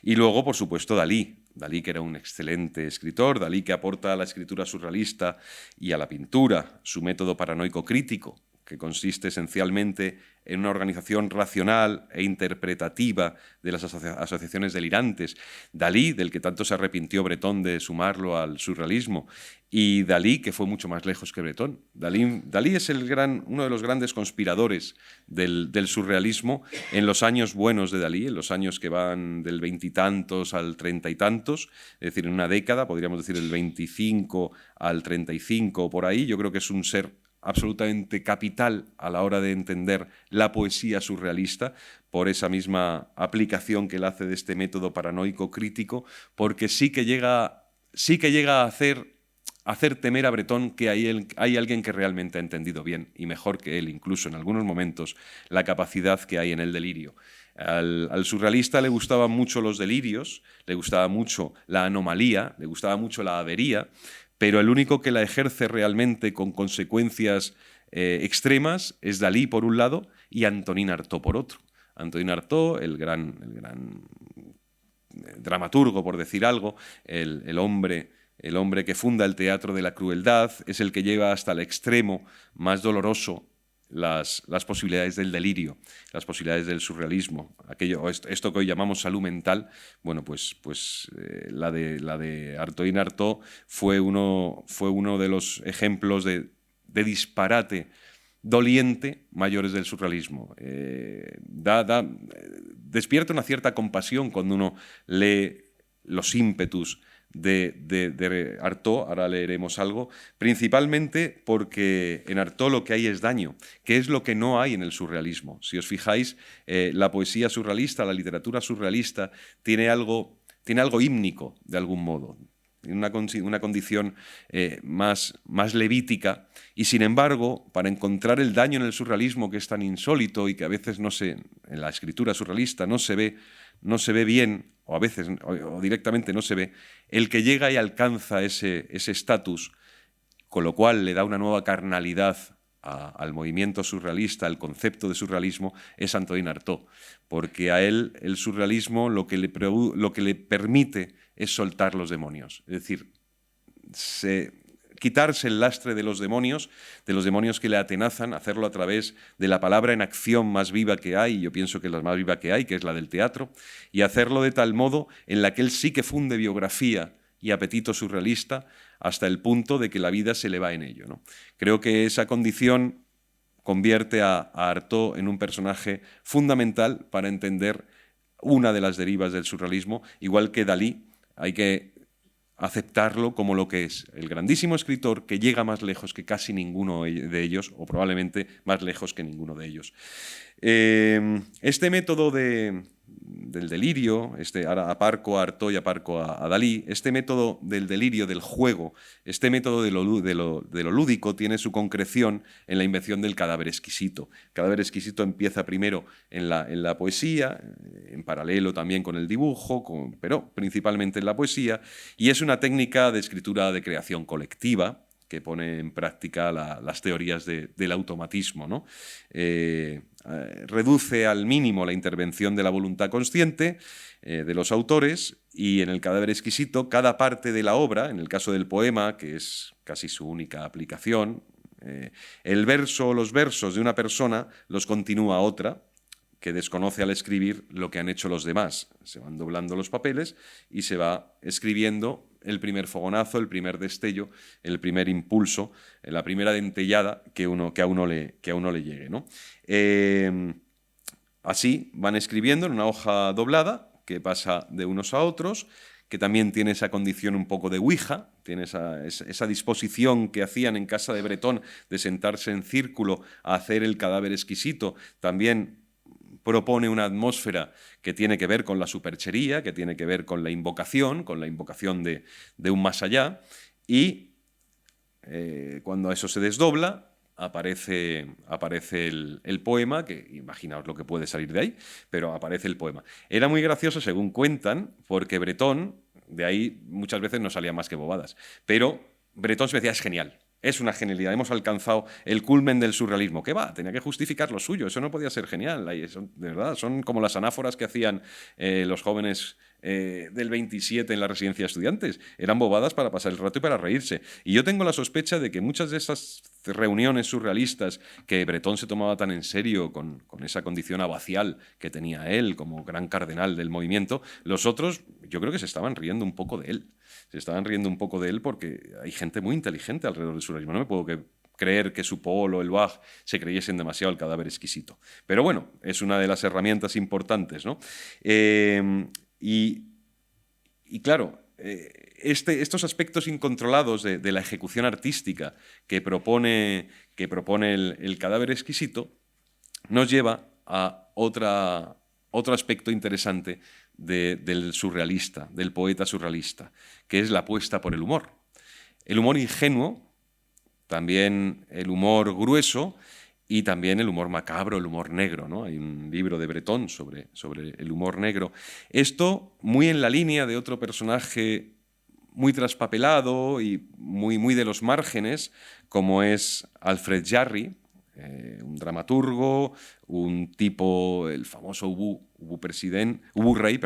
Y luego, por supuesto, Dalí, que era un excelente escritor, Dalí que aporta a la escritura surrealista y a la pintura su método paranoico crítico, que consiste esencialmente en una organización racional e interpretativa de las asociaciones delirantes. Dalí, del que tanto se arrepintió Breton de sumarlo al surrealismo, y Dalí, que fue mucho más lejos que Breton. Dalí es uno de los grandes conspiradores del surrealismo en los años buenos de Dalí, en los años que van del veintitantos al treinta y tantos, es decir, en una década, podríamos decir del 25 al 35 o por ahí. Yo creo que es un ser absolutamente capital a la hora de entender la poesía surrealista, por esa misma aplicación que él hace de este método paranoico crítico, porque sí que llega a hacer temer a Breton que hay alguien que realmente ha entendido bien, y mejor que él, incluso en algunos momentos, la capacidad que hay en el delirio. Al surrealista le gustaban mucho los delirios, le gustaba mucho la anomalía, le gustaba mucho la avería, pero el único que la ejerce realmente con consecuencias extremas es Dalí, por un lado, y Antonin Artaud, por otro. Antonin Artaud, el gran dramaturgo, por decir algo, el hombre que funda el teatro de la crueldad, es el que lleva hasta el extremo más doloroso las posibilidades del delirio, las posibilidades del surrealismo, esto que hoy llamamos salud mental. Bueno, pues la de Antonin Artaud fue uno de los ejemplos de disparate doliente mayores del surrealismo. Despierta una cierta compasión cuando uno lee los ímpetus de Artaud. Ahora leeremos algo, principalmente porque en Artaud lo que hay es daño, que es lo que no hay en el surrealismo. Si os fijáis, la poesía surrealista, la literatura surrealista, tiene algo hímnico, de algún modo, una condición más levítica, y sin embargo, para encontrar el daño en el surrealismo, que es tan insólito y que a veces en la escritura surrealista no se ve bien, o a veces o directamente no se ve, el que llega y alcanza ese estatus, con lo cual le da una nueva carnalidad al movimiento surrealista, al concepto de surrealismo, es Antonin Artaud, porque a él el surrealismo lo que le permite es soltar los demonios, es decir, quitarse el lastre de los demonios que le atenazan, hacerlo a través de la palabra en acción más viva que hay, yo pienso que es la más viva que hay, que es la del teatro, y hacerlo de tal modo en la que él sí que funde biografía y apetito surrealista hasta el punto de que la vida se le va en ello, ¿no? Creo que esa condición convierte a Artaud en un personaje fundamental para entender una de las derivas del surrealismo, igual que Dalí. Hay que aceptarlo como lo que es, el grandísimo escritor que llega más lejos que casi ninguno de ellos, o probablemente más lejos que ninguno de ellos. Este método del delirio, ahora aparco a Artaud y aparco a Dalí, este método del delirio, del juego, este método de lo lúdico tiene su concreción en la invención del cadáver exquisito. El cadáver exquisito empieza primero en la poesía, en paralelo también con el dibujo, pero principalmente en la poesía, y es una técnica de escritura de creación colectiva que pone en práctica las teorías del automatismo, ¿no? Reduce al mínimo la intervención de la voluntad consciente de los autores, y en el cadáver exquisito cada parte de la obra, en el caso del poema, que es casi su única aplicación, el verso o los versos de una persona los continúa otra, que desconoce al escribir lo que han hecho los demás. Se van doblando los papeles y se va escribiendo el primer fogonazo, el primer destello, el primer impulso, la primera dentellada que a uno le llegue, ¿no? Así van escribiendo en una hoja doblada que pasa de unos a otros, que también tiene esa condición un poco de Ouija, tiene esa disposición que hacían en casa de Bretón de sentarse en círculo a hacer el cadáver exquisito. También propone una atmósfera que tiene que ver con la superchería, que tiene que ver con la invocación de un más allá, y cuando eso se desdobla, aparece el poema, que imaginaos lo que puede salir de ahí, pero aparece el poema. Era muy gracioso, según cuentan, porque Bretón, de ahí muchas veces no salía más que bobadas, pero Bretón se decía, es genial. Es una genialidad, hemos alcanzado el culmen del surrealismo. ¿Qué va? Tenía que justificar lo suyo, eso no podía ser genial. De verdad, son como las anáforas que hacían los jóvenes del 27 en la residencia de estudiantes. Eran bobadas para pasar el rato y para reírse. Y yo tengo la sospecha de que muchas de esas reuniones surrealistas que Bretón se tomaba tan en serio con esa condición abacial que tenía él como gran cardenal del movimiento, los otros yo creo que se estaban riendo un poco de él. Se estaban riendo un poco de él porque hay gente muy inteligente alrededor del surrealismo. No me puedo creer que Supol o el Bach se creyesen demasiado el cadáver exquisito. Pero bueno, es una de las herramientas importantes, ¿no? Y claro, estos aspectos incontrolados de la ejecución artística que propone el cadáver exquisito nos lleva a otro aspecto interesante del surrealista, del poeta surrealista, que es la apuesta por el humor. El humor ingenuo, también el humor grueso y también el humor macabro, el humor negro, ¿no? Hay un libro de Bretón sobre el humor negro. Esto muy en la línea de otro personaje muy traspapelado y muy de los márgenes, como es Alfred Jarry, un dramaturgo, un tipo, el famoso Ubu Rey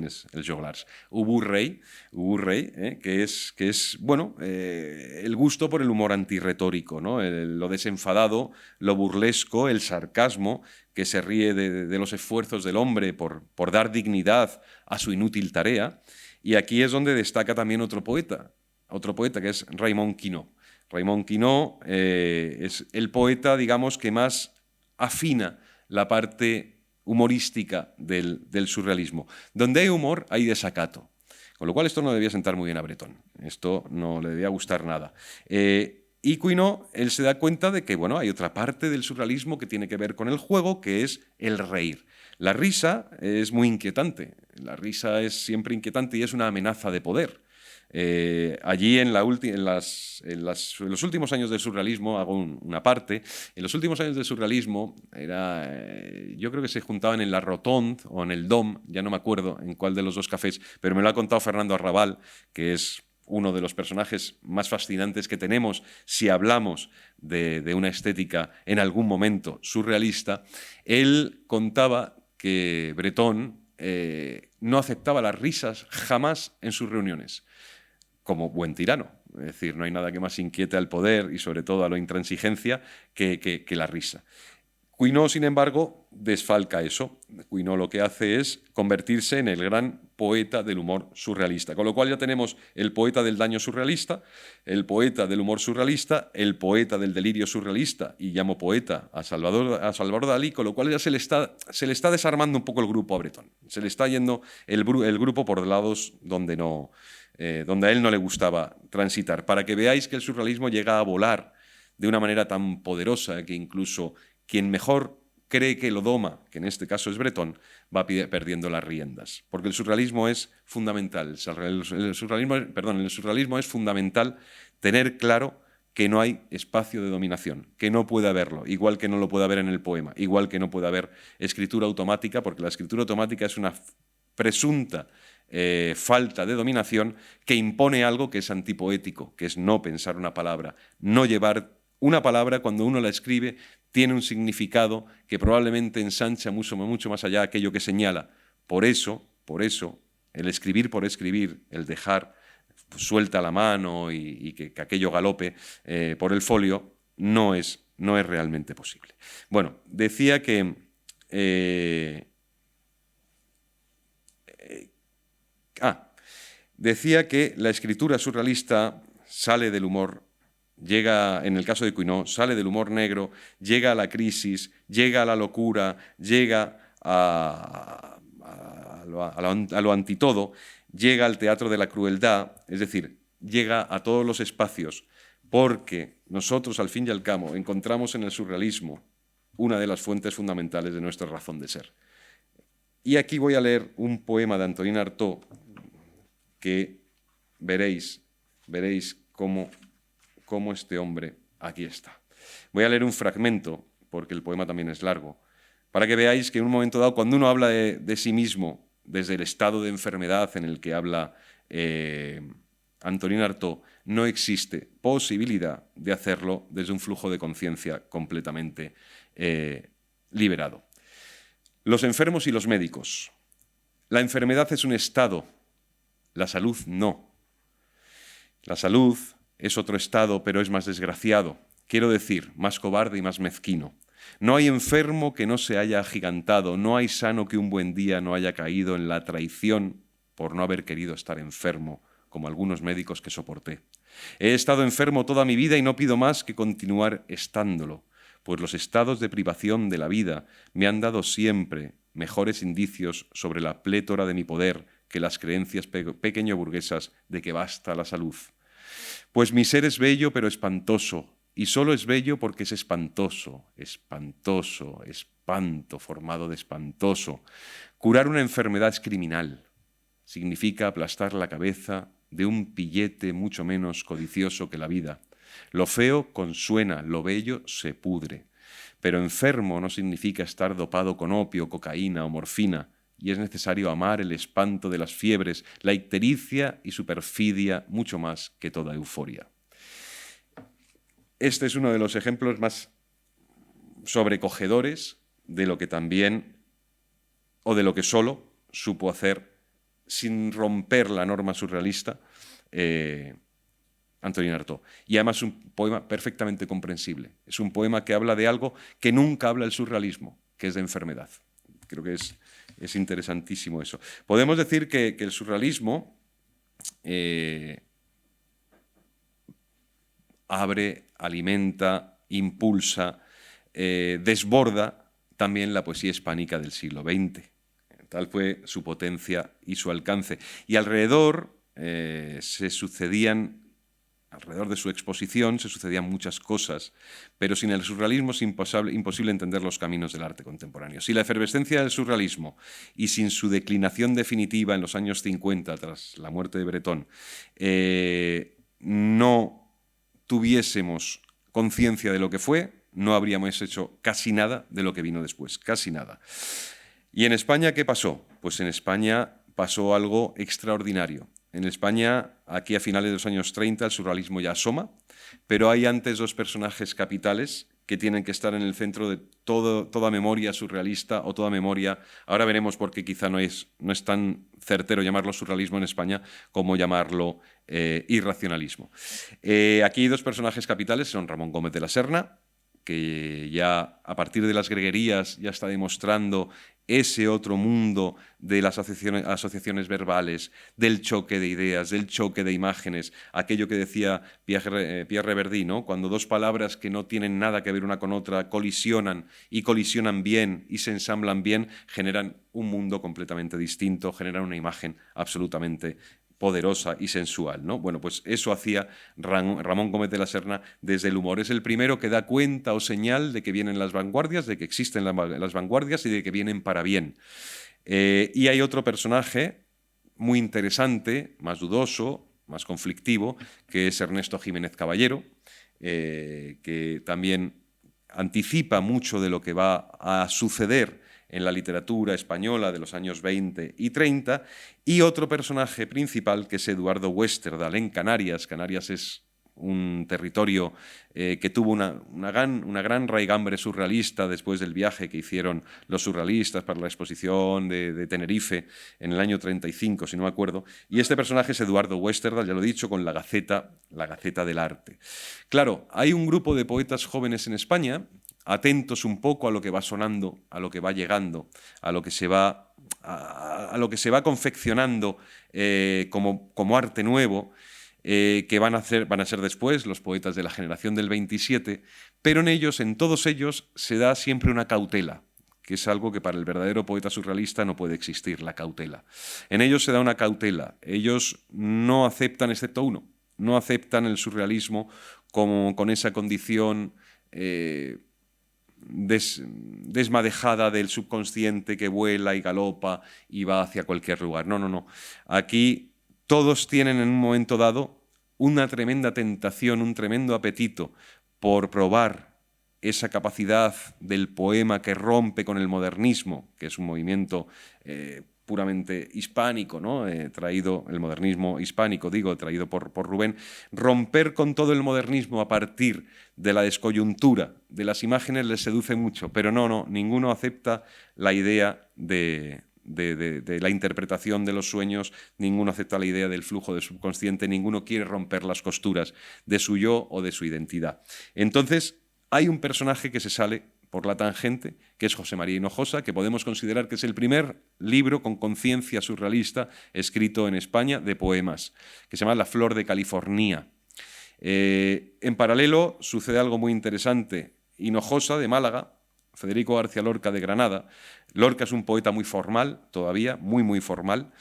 es el Joglars, Ubu Rey, que es bueno, el gusto por el humor antirretórico, ¿no? Lo desenfadado, lo burlesco, el sarcasmo, que se ríe de los esfuerzos del hombre por dar dignidad a su inútil tarea. Y aquí es donde destaca también otro poeta que es Raymond Queneau. Raymond Queneau es el poeta, digamos, que más afina la parte humorística del surrealismo. Donde hay humor, hay desacato. Con lo cual esto no debía sentar muy bien a Bretón. Esto no le debía gustar nada. Y Queneau, él se da cuenta de que bueno, hay otra parte del surrealismo que tiene que ver con el juego, que es el reír. La risa es muy inquietante. La risa es siempre inquietante y es una amenaza de poder. Allí en los últimos años del surrealismo, hago una parte, en los últimos años del surrealismo yo creo que se juntaban en la Rotonde o en el Dom, ya no me acuerdo en cuál de los dos cafés, pero me lo ha contado Fernando Arrabal, que es uno de los personajes más fascinantes que tenemos si hablamos de una estética en algún momento surrealista. Él contaba que Bretón no aceptaba las risas jamás en sus reuniones, como buen tirano. Es decir, no hay nada que más inquiete al poder y sobre todo a la intransigencia que la risa. Queneau, sin embargo, desfalca eso. Queneau lo que hace es convertirse en el gran poeta del humor surrealista. Con lo cual ya tenemos el poeta del daño surrealista, el poeta del humor surrealista, el poeta del delirio surrealista, y llamo poeta a Salvador Dalí, con lo cual ya se le está desarmando un poco el grupo a Bretón. Se le está yendo el grupo por lados donde a él no le gustaba transitar, para que veáis que el surrealismo llega a volar de una manera tan poderosa que incluso quien mejor cree que lo doma, que en este caso es Bretón, va perdiendo las riendas. Porque el surrealismo es fundamental. El surrealismo es fundamental tener claro que no hay espacio de dominación, que no puede haberlo, igual que no lo puede haber en el poema, igual que no puede haber escritura automática, porque la escritura automática es una presunta falta de dominación que impone algo que es antipoético, que es no pensar una palabra, no llevar una palabra cuando uno la escribe tiene un significado que probablemente ensancha mucho más allá de aquello que señala. Por eso, el escribir por escribir, el dejar suelta la mano y que aquello galope por el folio, no es realmente posible. Bueno, decía que la escritura surrealista sale del humor, llega, en el caso de Queneau, sale del humor negro, llega a la crisis, llega a la locura, llega a lo antitodo, llega al teatro de la crueldad, es decir, llega a todos los espacios, porque nosotros, al fin y al cabo, encontramos en el surrealismo una de las fuentes fundamentales de nuestra razón de ser. Y aquí voy a leer un poema de Antonin Artaud que veréis cómo este hombre aquí está. Voy a leer un fragmento, porque el poema también es largo, para que veáis que en un momento dado, cuando uno habla de sí mismo, desde el estado de enfermedad en el que habla Antonin Artaud, no existe posibilidad de hacerlo desde un flujo de conciencia completamente liberado. Los enfermos y los médicos. La enfermedad es un estado, la salud no. La salud es otro estado, pero es más desgraciado, quiero decir, más cobarde y más mezquino. No hay enfermo que no se haya agigantado, no hay sano que un buen día no haya caído en la traición por no haber querido estar enfermo, como algunos médicos que soporté. He estado enfermo toda mi vida y no pido más que continuar estándolo, pues los estados de privación de la vida me han dado siempre mejores indicios sobre la plétora de mi poder que las creencias pequeño-burguesas de que basta la salud. Pues mi ser es bello pero espantoso, y solo es bello porque es espantoso, espanto formado de espantoso. Curar una enfermedad es criminal, significa aplastar la cabeza de un pillete mucho menos codicioso que la vida. Lo feo consuena, lo bello se pudre. Pero enfermo no significa estar dopado con opio, cocaína o morfina, y es necesario amar el espanto de las fiebres, la ictericia y su perfidia mucho más que toda euforia. Este es uno de los ejemplos más sobrecogedores de lo que también, o de lo que solo, supo hacer, sin romper la norma surrealista, Antonin Artaud. Y además es un poema perfectamente comprensible. Es un poema que habla de algo que nunca habla el surrealismo, que es de enfermedad. Creo que es interesantísimo eso. Podemos decir que el surrealismo abre, alimenta, impulsa, desborda también la poesía hispánica del siglo XX. Tal fue su potencia y su alcance. Y alrededor alrededor de su exposición se sucedían muchas cosas, pero sin el surrealismo es imposible entender los caminos del arte contemporáneo. Sin la efervescencia del surrealismo y sin su declinación definitiva en los años 50, tras la muerte de Breton, no tuviésemos conciencia de lo que fue, no habríamos hecho casi nada de lo que vino después, casi nada. ¿Y en España qué pasó? Pues en España pasó algo extraordinario. En España, aquí a finales de los años 30, el surrealismo ya asoma, pero hay antes dos personajes capitales que tienen que estar en el centro de toda memoria surrealista o toda memoria. Ahora veremos por qué quizá no es tan certero llamarlo surrealismo en España como llamarlo irracionalismo. Aquí hay dos personajes capitales, son Ramón Gómez de la Serna, que ya a partir de las greguerías ya está demostrando ese otro mundo de las asociaciones verbales, del choque de ideas, del choque de imágenes, aquello que decía Pierre Reverdy, ¿no? Cuando dos palabras que no tienen nada que ver una con otra colisionan bien y se ensamblan bien, generan un mundo completamente distinto, generan una imagen absolutamente poderosa y sensual, ¿no? Bueno, pues eso hacía Ramón Gómez de la Serna desde el humor. Es el primero que da cuenta o señal de que vienen las vanguardias, de que existen las vanguardias y de que vienen para bien. Y hay otro personaje muy interesante, más dudoso, más conflictivo, que es Ernesto Jiménez Caballero, que también anticipa mucho de lo que va a suceder en la literatura española de los años 20 y 30, y otro personaje principal que es Eduardo Westerdal en Canarias. Canarias es un territorio que tuvo una gran raigambre surrealista después del viaje que hicieron los surrealistas para la exposición de Tenerife en el año 35, si no me acuerdo, y este personaje es Eduardo Westerdal, ya lo he dicho, con la Gaceta del Arte. Claro, hay un grupo de poetas jóvenes en España atentos un poco a lo que va sonando, a lo que va llegando, a lo que se va confeccionando como arte nuevo, que van a ser después los poetas de la generación del 27, pero en todos ellos se da siempre una cautela, que es algo que para el verdadero poeta surrealista no puede existir, la cautela. En ellos se da una cautela. Ellos no aceptan, excepto uno, no aceptan el surrealismo como con esa condición desmadejada del subconsciente que vuela y galopa y va hacia cualquier lugar. No, no, no. Aquí todos tienen en un momento dado una tremenda tentación, un tremendo apetito por probar esa capacidad del poema que rompe con el modernismo, que es un movimiento puramente hispánico, ¿no? Traído, el modernismo hispánico, digo, traído por Rubén, romper con todo el modernismo a partir de la descoyuntura de las imágenes les seduce mucho, pero no, ninguno acepta la idea de la interpretación de los sueños, ninguno acepta la idea del flujo del subconsciente, ninguno quiere romper las costuras de su yo o de su identidad. Entonces, hay un personaje que se sale por la tangente, que es José María Hinojosa, que podemos considerar que es el primer libro con conciencia surrealista escrito en España de poemas, que se llama La Flor de California. En paralelo sucede algo muy interesante. Hinojosa, de Málaga, Federico García Lorca, de Granada. Lorca es un poeta muy formal, todavía, muy formal.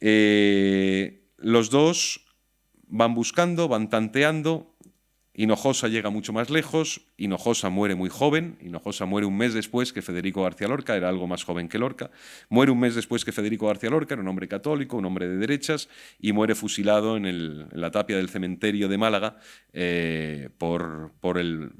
Los dos van buscando, van tanteando. Hinojosa llega mucho más lejos, Hinojosa muere muy joven, Hinojosa muere un mes después que Federico García Lorca, era algo más joven que Lorca, muere un mes después que Federico García Lorca, era un hombre católico, un hombre de derechas, y muere fusilado en la tapia del cementerio de Málaga por el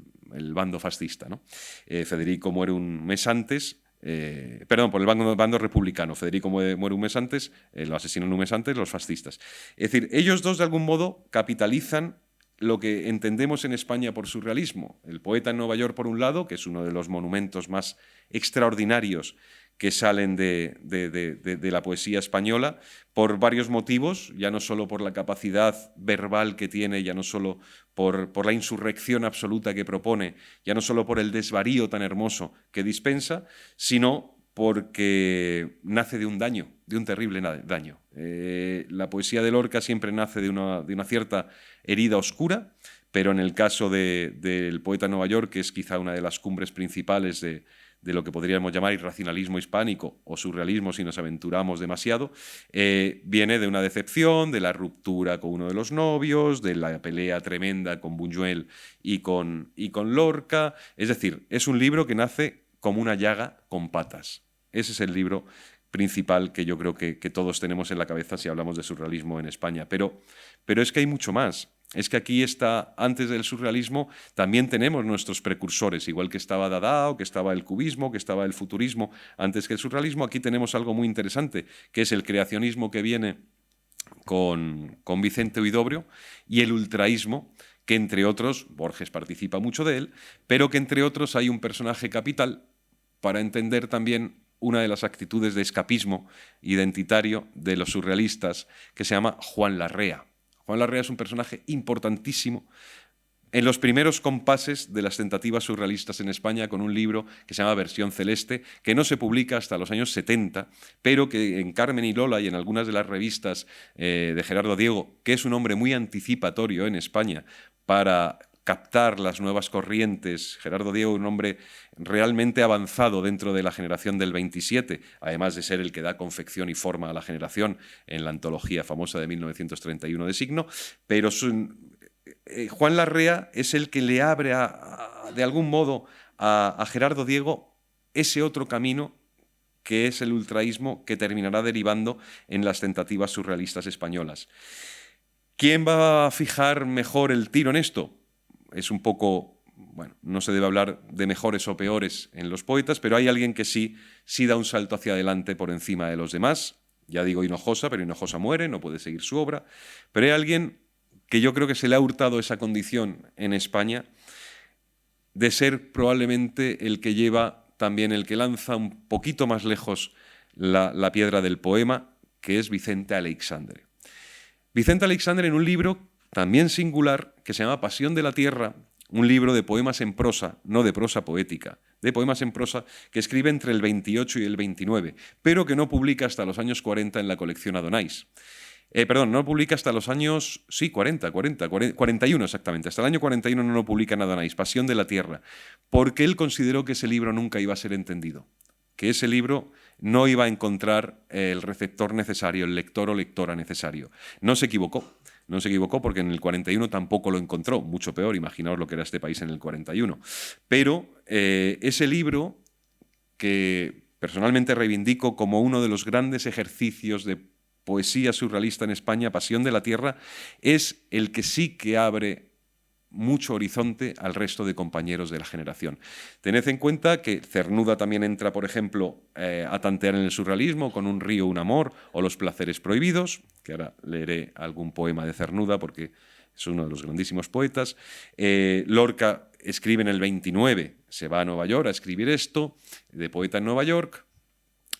bando fascista, ¿no? Federico muere un mes antes, por el bando republicano. Federico muere un mes antes, lo asesinan un mes antes los fascistas. Es decir, ellos dos de algún modo capitalizan lo que entendemos en España por surrealismo. El poeta en Nueva York, por un lado, que es uno de los monumentos más extraordinarios que salen de la poesía española, por varios motivos, ya no solo por la capacidad verbal que tiene, ya no solo por la insurrección absoluta que propone, ya no solo por el desvarío tan hermoso que dispensa, sino porque nace de un daño, de un terrible daño. La poesía de Lorca siempre nace de una cierta herida oscura, pero en el caso del poeta de Nueva York, que es quizá una de las cumbres principales de lo que podríamos llamar irracionalismo hispánico o surrealismo si nos aventuramos demasiado, viene de una decepción, de la ruptura con uno de los novios, de la pelea tremenda con Buñuel y con Lorca. Es decir, es un libro que nace como una llaga con patas. Ese es el libro principal que yo creo que todos tenemos en la cabeza si hablamos de surrealismo en España. Pero es que hay mucho más. Es que aquí está, antes del surrealismo, también tenemos nuestros precursores, igual que estaba Dada, o que estaba el cubismo, que estaba el futurismo, antes que el surrealismo. Aquí tenemos algo muy interesante, que es el creacionismo que viene con Vicente Huidobro y el ultraísmo, que entre otros, Borges participa mucho de él, pero que entre otros hay un personaje capital para entender también una de las actitudes de escapismo identitario de los surrealistas, que se llama Juan Larrea. Juan Larrea es un personaje importantísimo en los primeros compases de las tentativas surrealistas en España, con un libro que se llama Versión Celeste, que no se publica hasta los años 70, pero que en Carmen y Lola y en algunas de las revistas de Gerardo Diego, que es un hombre muy anticipatorio en España para captar las nuevas corrientes. Gerardo Diego, un hombre realmente avanzado dentro de la generación del 27, además de ser el que da confección y forma a la generación en la antología famosa de 1931 de Signo, pero Juan Larrea es el que le abre de algún modo a Gerardo Diego ese otro camino que es el ultraísmo, que terminará derivando en las tentativas surrealistas españolas. ¿Quién va a fijar mejor el tiro en esto? Es un poco, bueno, no se debe hablar de mejores o peores en los poetas, pero hay alguien que sí da un salto hacia adelante por encima de los demás. Ya digo Hinojosa, pero Hinojosa muere, no puede seguir su obra. Pero hay alguien que yo creo que se le ha hurtado esa condición en España de ser probablemente el que lleva también, el que lanza un poquito más lejos la piedra del poema, que es Vicente Aleixandre. Vicente Aleixandre, en un libro también singular, que se llama Pasión de la Tierra, un libro de poemas en prosa, no de prosa poética, de poemas en prosa, que escribe entre el 28 y el 29, pero que no publica hasta los años 40 en la colección Adonais. Perdón, no lo publica hasta los años, sí, 41 exactamente. Hasta el año 41 no lo publica nada más, Pasión de la Tierra, porque él consideró que ese libro nunca iba a ser entendido, que ese libro no iba a encontrar el receptor necesario, el lector o lectora necesario. No se equivocó. No se equivocó porque en el 41 tampoco lo encontró, mucho peor, imaginaos lo que era este país en el 41. Pero ese libro, que personalmente reivindico como uno de los grandes ejercicios de poesía surrealista en España, Pasión de la Tierra, es el que sí que abre mucho horizonte al resto de compañeros de la generación. Tened en cuenta que Cernuda también entra, por ejemplo, a tantear en el surrealismo con Un río, un amor o Los placeres prohibidos, que ahora leeré algún poema de Cernuda porque es uno de los grandísimos poetas. Lorca escribe en el 29, se va a Nueva York a escribir esto, de poeta en Nueva York.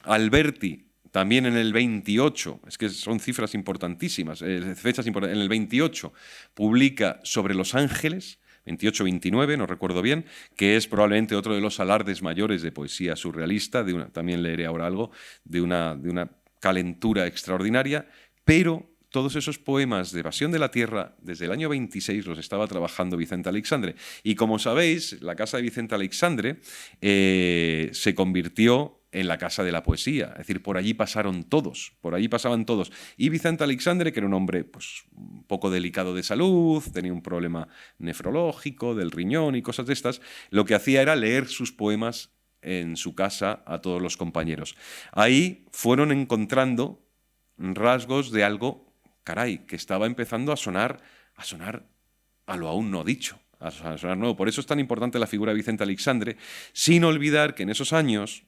Alberti, también en el 28, es que son cifras importantísimas, fechas importantes, en el 28 publica Sobre los ángeles, 28-29, no recuerdo bien, que es probablemente otro de los alardes mayores de poesía surrealista, también leeré ahora algo, de una calentura extraordinaria, pero todos esos poemas de Pasión de la Tierra, desde el año 26 los estaba trabajando Vicente Aleixandre. Y como sabéis, la casa de Vicente Aleixandre se convirtió en la casa de la poesía, es decir, por allí pasaban todos. Y Vicente Aleixandre, que era un hombre pues, un poco delicado de salud, tenía un problema nefrológico del riñón y cosas de estas, lo que hacía era leer sus poemas en su casa a todos los compañeros. Ahí fueron encontrando rasgos de algo, caray, que estaba empezando a sonar a lo aún no dicho, a sonar nuevo. Por eso es tan importante la figura de Vicente Aleixandre, sin olvidar que en esos años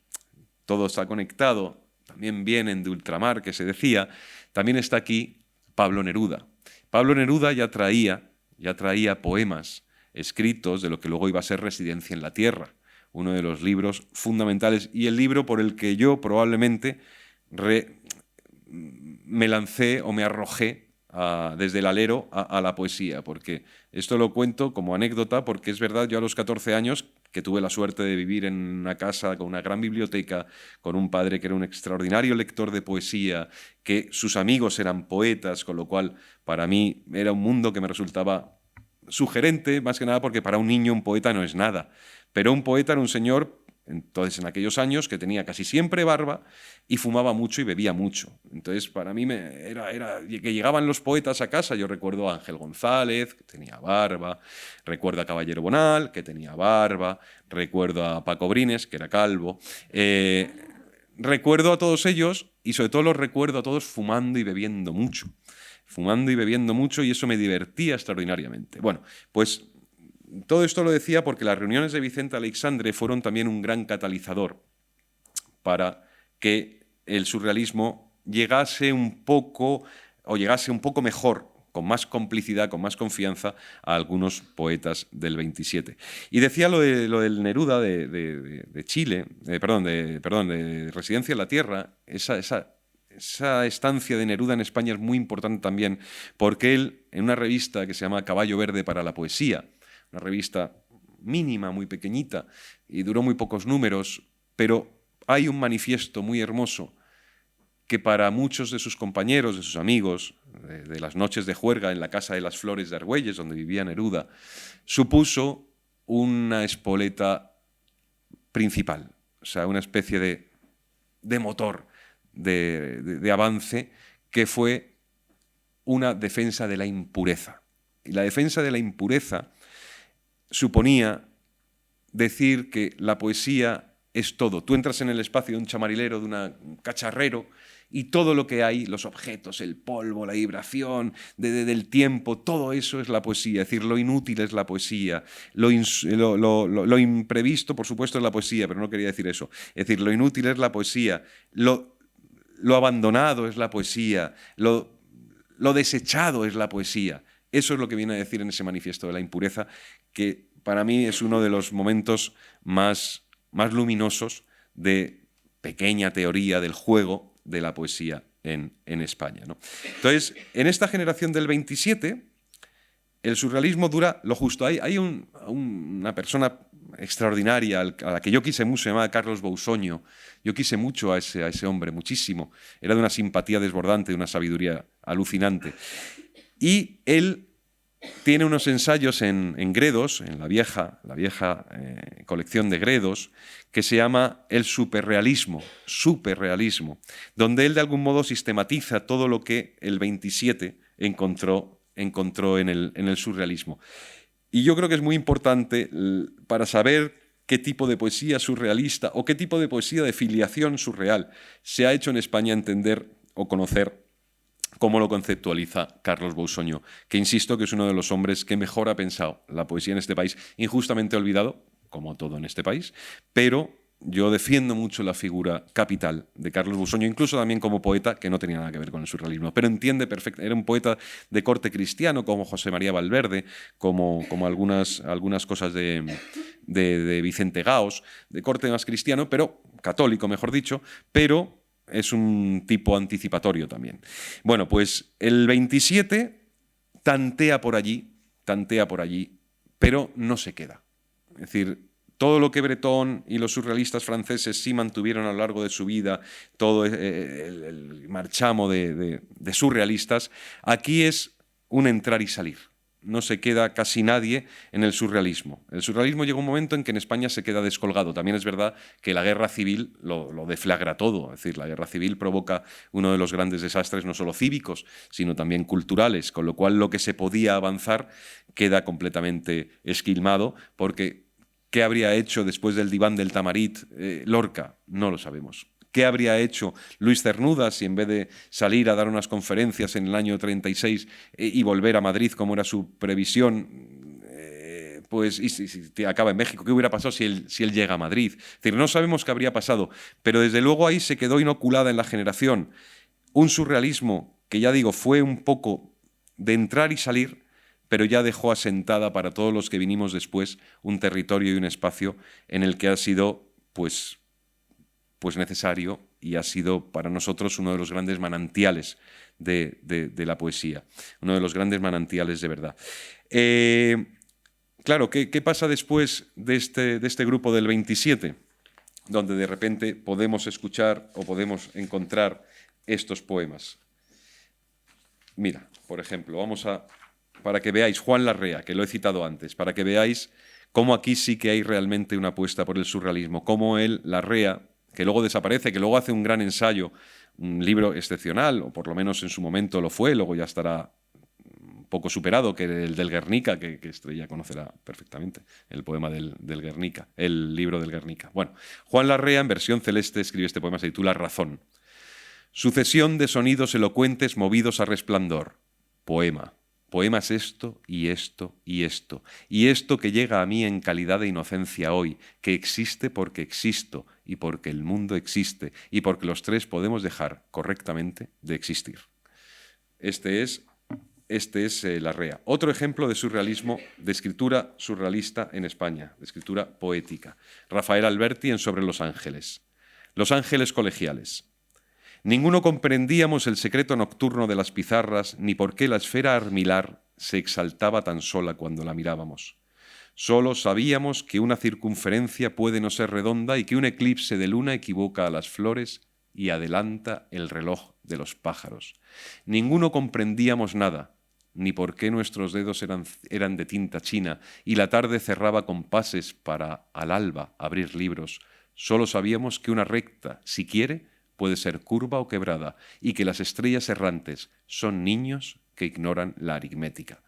todo está conectado, también vienen de ultramar, que se decía, también está aquí Pablo Neruda. Pablo Neruda ya traía poemas escritos de lo que luego iba a ser Residencia en la Tierra, uno de los libros fundamentales y el libro por el que yo probablemente me lancé o me arrojé desde el alero a la poesía, porque esto lo cuento como anécdota, porque es verdad, yo a los 14 años, que tuve la suerte de vivir en una casa con una gran biblioteca, con un padre que era un extraordinario lector de poesía, que sus amigos eran poetas, con lo cual para mí era un mundo que me resultaba sugerente, más que nada porque para un niño un poeta no es nada, pero un poeta era un señor, entonces en aquellos años, que tenía casi siempre barba y fumaba mucho y bebía mucho. Entonces para mí era que llegaban los poetas a casa. Yo recuerdo a Ángel González, que tenía barba, recuerdo a Caballero Bonal, que tenía barba, recuerdo a Paco Brines, que era calvo. Recuerdo a todos ellos y sobre todo los recuerdo a todos fumando y bebiendo mucho. Y eso me divertía extraordinariamente. Bueno, pues todo esto lo decía porque las reuniones de Vicente Aleixandre fueron también un gran catalizador para que el surrealismo llegase un poco mejor, con más complicidad, con más confianza, a algunos poetas del 27. Y decía lo del Neruda de Chile, de Residencia en la Tierra, esa estancia de Neruda en España es muy importante también, porque él, en una revista que se llama Caballo Verde para la Poesía, una revista mínima, muy pequeñita, y duró muy pocos números, pero hay un manifiesto muy hermoso que para muchos de sus compañeros, de sus amigos, de las noches de juerga en la Casa de las Flores de Argüelles, donde vivía Neruda, supuso una espoleta principal, o sea, una especie de motor de avance, que fue una defensa de la impureza. Y la defensa de la impureza suponía decir que la poesía es todo. Tú entras en el espacio de un chamarilero, de un cacharrero, y todo lo que hay, los objetos, el polvo, la vibración del tiempo, todo eso es la poesía. Es decir, lo inútil es la poesía, lo imprevisto, por supuesto, es la poesía, pero no quería decir eso. Es decir, lo inútil es la poesía, lo abandonado es la poesía, lo desechado es la poesía. Eso es lo que viene a decir en ese manifiesto de la impureza, que para mí es uno de los momentos más luminosos de pequeña teoría del juego de la poesía en España, ¿no? Entonces, en esta generación del 27, el surrealismo dura lo justo. Hay una persona extraordinaria, a la que yo quise mucho, se llamaba Carlos Bousoño. Yo quise mucho a ese hombre, muchísimo. Era de una simpatía desbordante, de una sabiduría alucinante. Y él tiene unos ensayos en Gredos, en la vieja colección de Gredos, que se llama El superrealismo, donde él de algún modo sistematiza todo lo que el 27 encontró en el surrealismo. Y yo creo que es muy importante para saber qué tipo de poesía surrealista o qué tipo de poesía de filiación surreal se ha hecho en España entender o conocer cómo lo conceptualiza Carlos Bousoño, que insisto que es uno de los hombres que mejor ha pensado la poesía en este país, injustamente olvidado, como todo en este país, pero yo defiendo mucho la figura capital de Carlos Bousoño, incluso también como poeta, que no tenía nada que ver con el surrealismo, pero entiende perfectamente, era un poeta de corte cristiano, como José María Valverde, como algunas cosas de Vicente Gaos, de corte más cristiano, pero católico, mejor dicho, pero es un tipo anticipatorio también. Bueno, pues el 27 tantea por allí, pero no se queda. Es decir, todo lo que Breton y los surrealistas franceses sí mantuvieron a lo largo de su vida, todo el marchamo de surrealistas, aquí es un entrar y salir. No se queda casi nadie en el surrealismo. El surrealismo llega un momento en que en España se queda descolgado. También es verdad que la guerra civil lo deflagra todo. Es decir, la guerra civil provoca uno de los grandes desastres, no solo cívicos, sino también culturales, con lo cual lo que se podía avanzar queda completamente esquilmado, porque ¿qué habría hecho después del diván del Tamarit Lorca? No lo sabemos. ¿Qué habría hecho Luis Cernuda si en vez de salir a dar unas conferencias en el año 36 y volver a Madrid como era su previsión, pues y si acaba en México? ¿Qué hubiera pasado si él llega a Madrid? Es decir, no sabemos qué habría pasado, pero desde luego ahí se quedó inoculada en la generación un surrealismo que, ya digo, fue un poco de entrar y salir, pero ya dejó asentada para todos los que vinimos después un territorio y un espacio en el que ha sido pues necesario y ha sido para nosotros uno de los grandes manantiales de la poesía, uno de los grandes manantiales de verdad. Claro, ¿qué pasa después de este grupo del 27? Donde de repente podemos escuchar o podemos encontrar estos poemas. Mira, por ejemplo, para que veáis Juan Larrea, que lo he citado antes, para que veáis cómo aquí sí que hay realmente una apuesta por el surrealismo, cómo él, Larrea, que luego desaparece, que luego hace un gran ensayo, un libro excepcional, o por lo menos en su momento lo fue, luego ya estará un poco superado, que el del Guernica, que Estrella conocerá perfectamente, el poema del Guernica, el libro del Guernica. Bueno, Juan Larrea, en versión celeste, escribe este poema, se titula Razón. Sucesión de sonidos elocuentes movidos a resplandor. Poema. Poema es esto y esto y esto. Y esto que llega a mí en calidad de inocencia hoy, que existe porque existo y porque el mundo existe y porque los tres podemos dejar correctamente de existir. Este es Larrea. Otro ejemplo de surrealismo, de escritura surrealista en España, de escritura poética. Rafael Alberti en Sobre los ángeles. Los ángeles colegiales. Ninguno comprendíamos el secreto nocturno de las pizarras, ni por qué la esfera armilar se exaltaba tan sola cuando la mirábamos. Solo sabíamos que una circunferencia puede no ser redonda y que un eclipse de luna equivoca a las flores y adelanta el reloj de los pájaros. Ninguno comprendíamos nada, ni por qué nuestros dedos eran de tinta china y la tarde cerraba compases para al alba abrir libros. Solo sabíamos que una recta, si quiere, puede ser curva o quebrada, y que las estrellas errantes son niños que ignoran la aritmética.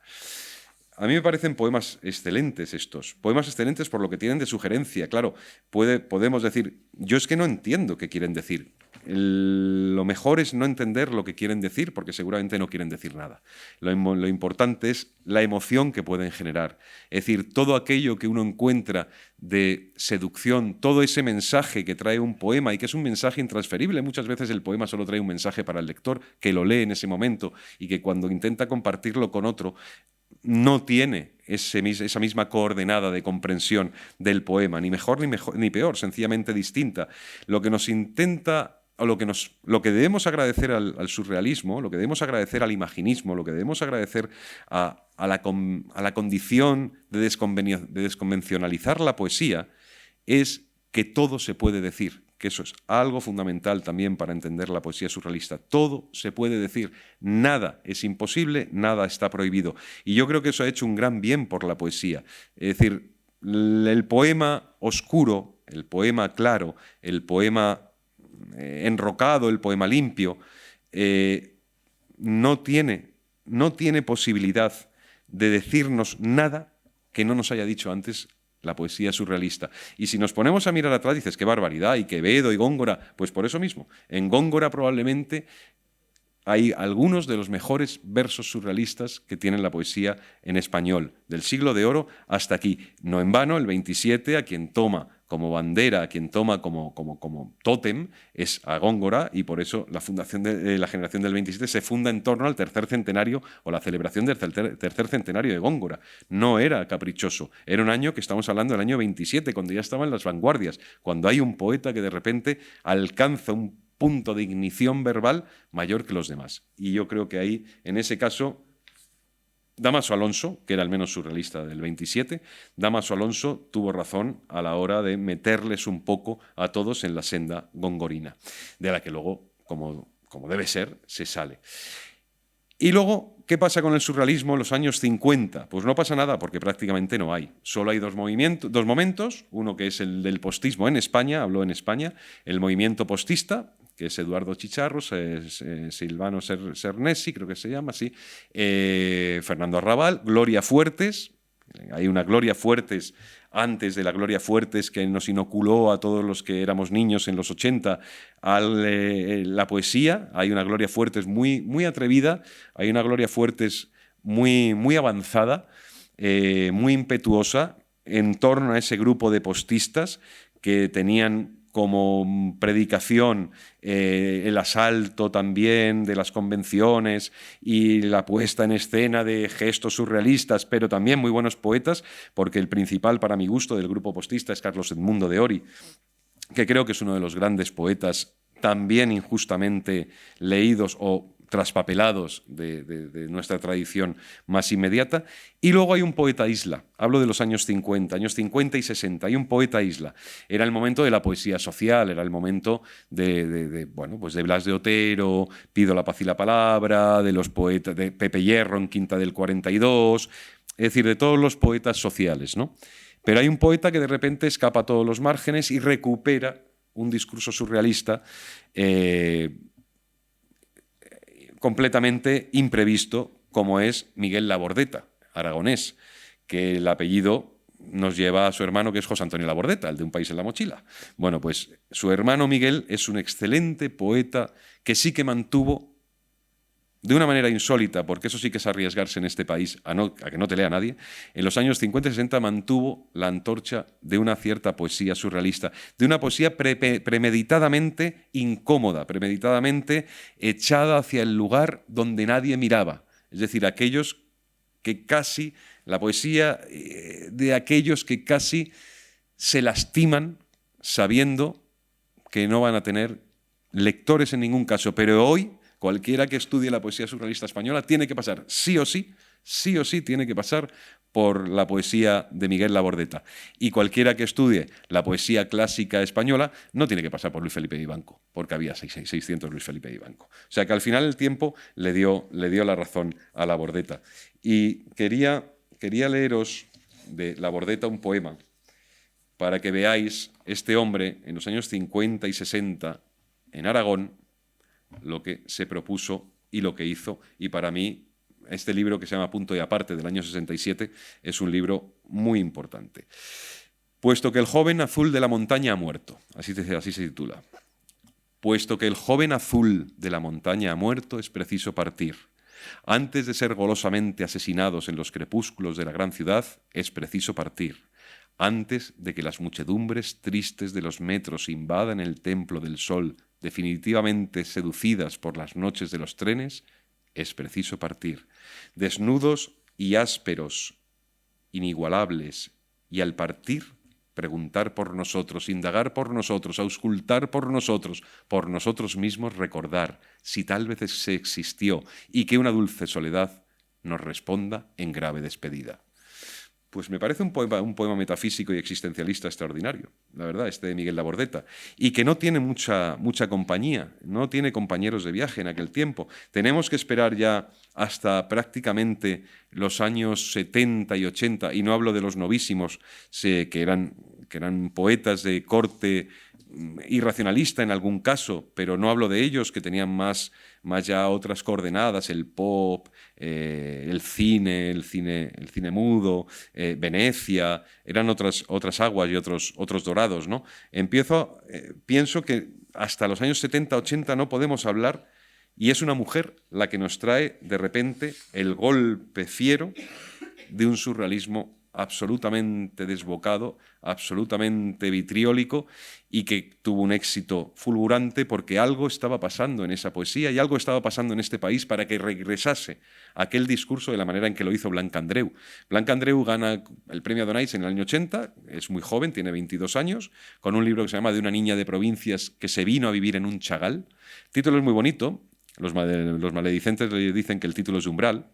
A mí me parecen poemas excelentes estos, poemas excelentes por lo que tienen de sugerencia. Claro, podemos decir, yo es que no entiendo qué quieren decir. Lo mejor es no entender lo que quieren decir, porque seguramente no quieren decir nada. Lo importante es la emoción que pueden generar. Es decir, todo aquello que uno encuentra de seducción, todo ese mensaje que trae un poema y que es un mensaje intransferible. Muchas veces el poema solo trae un mensaje para el lector, que lo lee en ese momento y que cuando intenta compartirlo con otro, no tiene esa misma coordenada de comprensión del poema, ni mejor ni peor, sencillamente distinta. Lo que nos intenta, o lo que debemos agradecer al surrealismo, lo que debemos agradecer al imaginismo, lo que debemos agradecer a a la condición de desconvencionalizar la poesía es que todo se puede decir, que eso es algo fundamental también para entender la poesía surrealista. Todo se puede decir, nada es imposible, nada está prohibido. Y yo creo que eso ha hecho un gran bien por la poesía. Es decir, el poema oscuro, el poema claro, el poema enrocado, el poema limpio, no tiene posibilidad de decirnos nada que no nos haya dicho antes la poesía surrealista. Y si nos ponemos a mirar atrás, dices, qué barbaridad, y Quevedo y Góngora, pues por eso mismo. En Góngora probablemente hay algunos de los mejores versos surrealistas que tiene la poesía en español, del siglo de oro hasta aquí. No en vano, el 27, a quien toma como bandera, a quien toma como tótem, es a Góngora, y por eso la fundación de la generación del 27 se funda en torno al tercer centenario o la celebración del tercer centenario de Góngora. No era caprichoso, era un año que estamos hablando del año 27, cuando ya estaban las vanguardias, cuando hay un poeta que de repente alcanza un punto de ignición verbal mayor que los demás. Y yo creo que ahí, en ese caso, Dámaso Alonso, que era el menos surrealista del 27, Dámaso Alonso tuvo razón a la hora de meterles un poco a todos en la senda gongorina, de la que luego, como debe ser, se sale. Y luego, ¿qué pasa con el surrealismo en los años 50? Pues no pasa nada, porque prácticamente no hay. Solo hay dos momentos, uno que es el del postismo en España, habló en España, el movimiento postista, que es Eduardo Chicharros, Silvano Cernesi, creo que se llama así, Fernando Arrabal, Gloria Fuertes. Hay una Gloria Fuertes antes de la Gloria Fuertes que nos inoculó a todos los que éramos niños en los 80 la poesía. Hay una Gloria Fuertes muy, muy atrevida, hay una Gloria Fuertes muy, muy avanzada, muy impetuosa en torno a ese grupo de postistas que tenían como predicación el asalto también de las convenciones y la puesta en escena de gestos surrealistas, pero también muy buenos poetas, porque el principal, para mi gusto, del grupo postista es Carlos Edmundo de Ory, que creo que es uno de los grandes poetas también injustamente leídos o traspapelados de nuestra tradición más inmediata. Y luego hay un poeta isla, hablo de los años 50 y 60, hay un poeta isla. Era el momento de la poesía social, era el momento de Blas de Otero, Pido la paz y la palabra, de los poetas de Pepe Hierro en Quinta del 42, es decir, de todos los poetas sociales, ¿no? Pero hay un poeta que de repente escapa a todos los márgenes y recupera un discurso surrealista completamente imprevisto, como es Miguel Labordeta, aragonés, que el apellido nos lleva a su hermano, que es José Antonio Labordeta, el de Un país en la mochila. Bueno, pues su hermano Miguel es un excelente poeta que sí que mantuvo, de una manera insólita, porque eso sí que es arriesgarse en este país a que no te lea nadie, en los años 50 y 60 mantuvo la antorcha de una cierta poesía surrealista, de una poesía premeditadamente incómoda, premeditadamente echada hacia el lugar donde nadie miraba. Es decir, la poesía de aquellos que casi se lastiman sabiendo que no van a tener lectores en ningún caso, pero hoy cualquiera que estudie la poesía surrealista española tiene que pasar, sí o sí, tiene que pasar por la poesía de Miguel Labordeta. Y cualquiera que estudie la poesía clásica española no tiene que pasar por Luis Felipe Vivanco, porque había 600 Luis Felipe Vivanco. O sea que al final el tiempo le dio la razón a Labordeta. Y quería leeros de Labordeta un poema para que veáis este hombre en los años 50 y 60 en Aragón, lo que se propuso y lo que hizo. Y para mí, este libro que se llama Punto y Aparte, del año 67, es un libro muy importante. Puesto que el joven azul de la montaña ha muerto, así se titula. Puesto que el joven azul de la montaña ha muerto, es preciso partir. Antes de ser golosamente asesinados en los crepúsculos de la gran ciudad, es preciso partir. Antes de que las muchedumbres tristes de los metros invadan el templo del sol, definitivamente seducidas por las noches de los trenes, es preciso partir. Desnudos y ásperos, inigualables, y al partir, preguntar por nosotros, indagar por nosotros, auscultar por nosotros mismos, recordar si tal vez se existió y que una dulce soledad nos responda en grave despedida. Pues me parece un poema metafísico y existencialista extraordinario, la verdad, este de Miguel Labordeta, y que no tiene mucha compañía, no tiene compañeros de viaje en aquel tiempo. Tenemos que esperar ya hasta prácticamente los años 70 y 80, y no hablo de los novísimos, que eran poetas de corte irracionalista en algún caso, pero no hablo de ellos, que tenían más ya otras coordenadas, el pop, el cine mudo, Venecia, eran otras aguas y otros dorados, ¿no? Pienso que hasta los años 70, 80 no podemos hablar, y es una mujer la que nos trae de repente el golpe fiero de un surrealismo absolutamente desbocado, absolutamente vitriólico, y que tuvo un éxito fulgurante porque algo estaba pasando en esa poesía y algo estaba pasando en este país para que regresase aquel discurso de la manera en que lo hizo Blanca Andreu. Blanca Andreu gana el premio Adonais en el año 80, es muy joven, tiene 22 años, con un libro que se llama De una niña de provincias que se vino a vivir en un chagal. El título es muy bonito, los maledicentes le dicen que el título es de Umbral,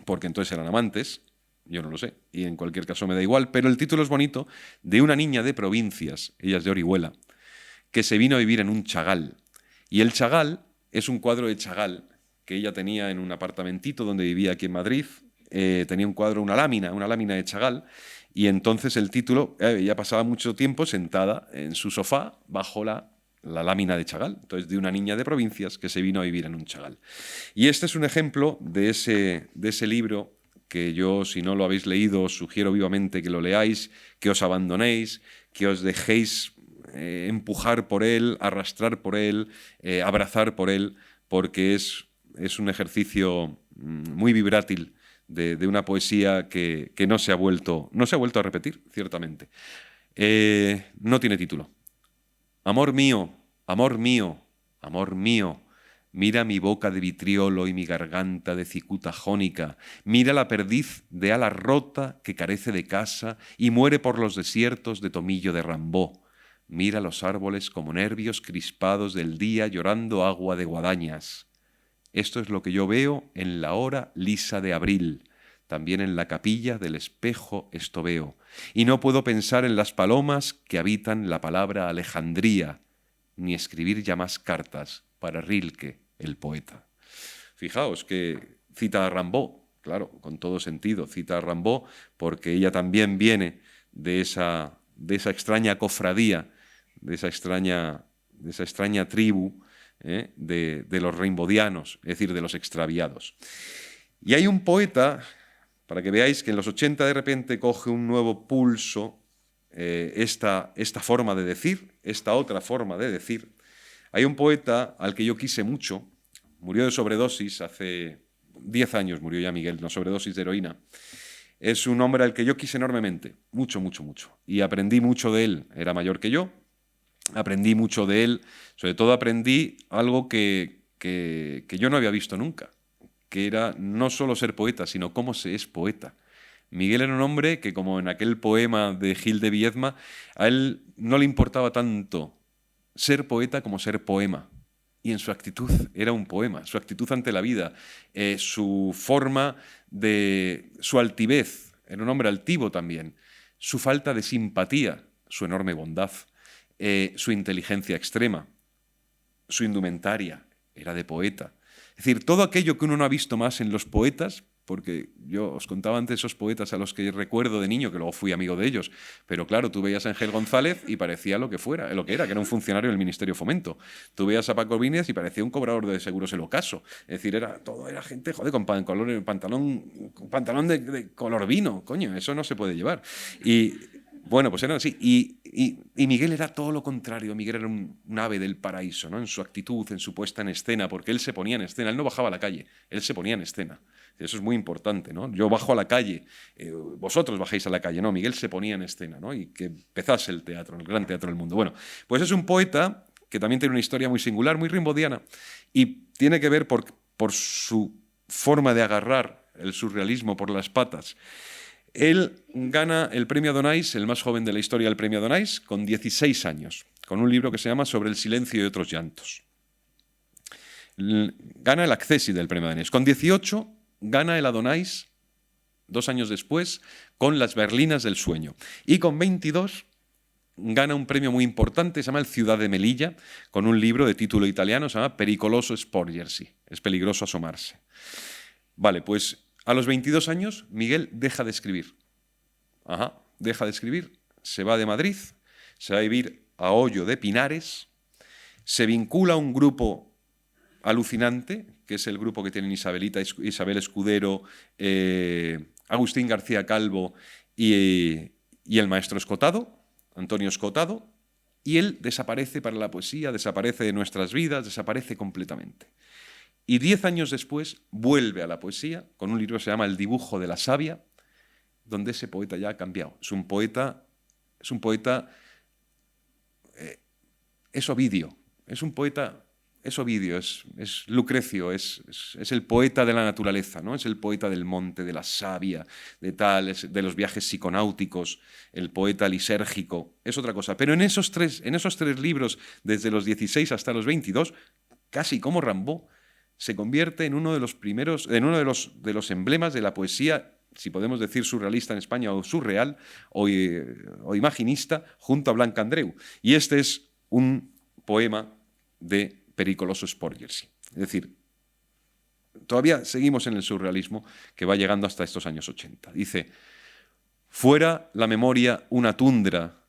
porque entonces eran amantes. Yo no lo sé, y en cualquier caso me da igual, pero el título es bonito, De una niña de provincias, ella es de Orihuela, que se vino a vivir en un chagal. Y el chagal es un cuadro de Chagall que ella tenía en un apartamentito donde vivía aquí en Madrid, tenía un cuadro, una lámina de Chagall, y entonces el título, ella pasaba mucho tiempo sentada en su sofá bajo la lámina de Chagall, entonces de una niña de provincias que se vino a vivir en un chagal. Y este es un ejemplo de ese libro que yo, si no lo habéis leído, os sugiero vivamente que lo leáis, que os abandonéis, que os dejéis empujar por él, arrastrar por él, abrazar por él, porque es un ejercicio muy vibrátil de una poesía que no se ha vuelto a repetir, ciertamente. No tiene título. Amor mío, amor mío, amor mío, mira mi boca de vitriolo y mi garganta de cicuta jónica. Mira la perdiz de ala rota que carece de casa y muere por los desiertos de tomillo de Rambó. Mira los árboles como nervios crispados del día llorando agua de guadañas. Esto es lo que yo veo en la hora lisa de abril. También en la capilla del espejo esto veo. Y no puedo pensar en las palomas que habitan la palabra Alejandría, ni escribir ya más cartas para Rilke, el poeta. Fijaos que cita a Rimbaud, claro, con todo sentido, cita a Rimbaud porque ella también viene de esa extraña cofradía, de esa extraña tribu de los reimbaudianos, es decir, de los extraviados. Y hay un poeta, para que veáis que en los 80 de repente coge un nuevo pulso esta forma de decir, esta otra forma de decir. Hay un poeta al que yo quise mucho, murió de sobredosis hace 10 años, murió ya Miguel, no sobredosis de heroína. Es un hombre al que yo quise enormemente, mucho, mucho, mucho. Y aprendí mucho de él, era mayor que yo, aprendí mucho de él, sobre todo aprendí algo que yo no había visto nunca, que era no solo ser poeta, sino cómo se es poeta. Miguel era un hombre que, como en aquel poema de Gil de Viedma, a él no le importaba tanto ser poeta como ser poema. Y en su actitud era un poema, su actitud ante la vida, su forma su altivez, era un hombre altivo también, su falta de simpatía, su enorme bondad, su inteligencia extrema, su indumentaria, era de poeta. Es decir, todo aquello que uno no ha visto más en los poetas, porque yo os contaba antes esos poetas a los que recuerdo de niño, que luego fui amigo de ellos, pero claro, tú veías a Ángel González y parecía lo que era un funcionario del Ministerio de Fomento. Tú veías a Paco Viñas y parecía un cobrador de seguros el ocaso. Es decir, era gente, joder, con pantalón de color vino, coño, eso no se puede llevar. Y bueno, pues era así. Y Miguel era todo lo contrario. Miguel era un ave del paraíso, ¿no? En su actitud, en su puesta en escena, porque él se ponía en escena. Él no bajaba a la calle, él se ponía en escena. Eso es muy importante, ¿no? Yo bajo a la calle, vosotros bajáis a la calle, ¿no? Miguel se ponía en escena, ¿no? Y que empezase el teatro, el gran teatro del mundo. Bueno, pues es un poeta que también tiene una historia muy singular, muy rimbauddiana, y tiene que ver por su forma de agarrar el surrealismo por las patas. Él gana el premio Adonais, el más joven de la historia del premio Adonais, con 16 años, con un libro que se llama Sobre el silencio y otros llantos. Gana el accésit del premio Adonais. Con 18 gana el Adonais 2 años después con Las Berlinas del Sueño. Y con 22 gana un premio muy importante, se llama el Ciudad de Melilla, con un libro de título italiano, se llama Pericoloso Sporgersi, es peligroso asomarse. Vale, pues a los 22 años Miguel deja de escribir. Deja de escribir, se va de Madrid, se va a vivir a Hoyo de Pinares, se vincula a un grupo alucinante, que es el grupo que tienen Isabel Escudero, Agustín García Calvo y el maestro Escotado, Antonio Escotado, y él desaparece para la poesía, desaparece de nuestras vidas, desaparece completamente. Y 10 años después vuelve a la poesía con un libro que se llama El dibujo de la savia, donde ese poeta ya ha cambiado. Es un poeta, es Ovidio, es Lucrecio, es el poeta de la naturaleza, ¿no? Es el poeta del monte, de la savia, de los viajes psiconáuticos, el poeta lisérgico, es otra cosa. Pero en esos tres libros, desde los 16 hasta los 22, casi como Rimbaud, se convierte en uno de los primeros, en uno de los emblemas de la poesía, si podemos decir surrealista en España, o surreal, o imaginista, junto a Blanca Andreu. Y este es un poema de Pericoloso Sporgersi. Es decir, todavía seguimos en el surrealismo que va llegando hasta estos años 80. Dice: fuera la memoria una tundra,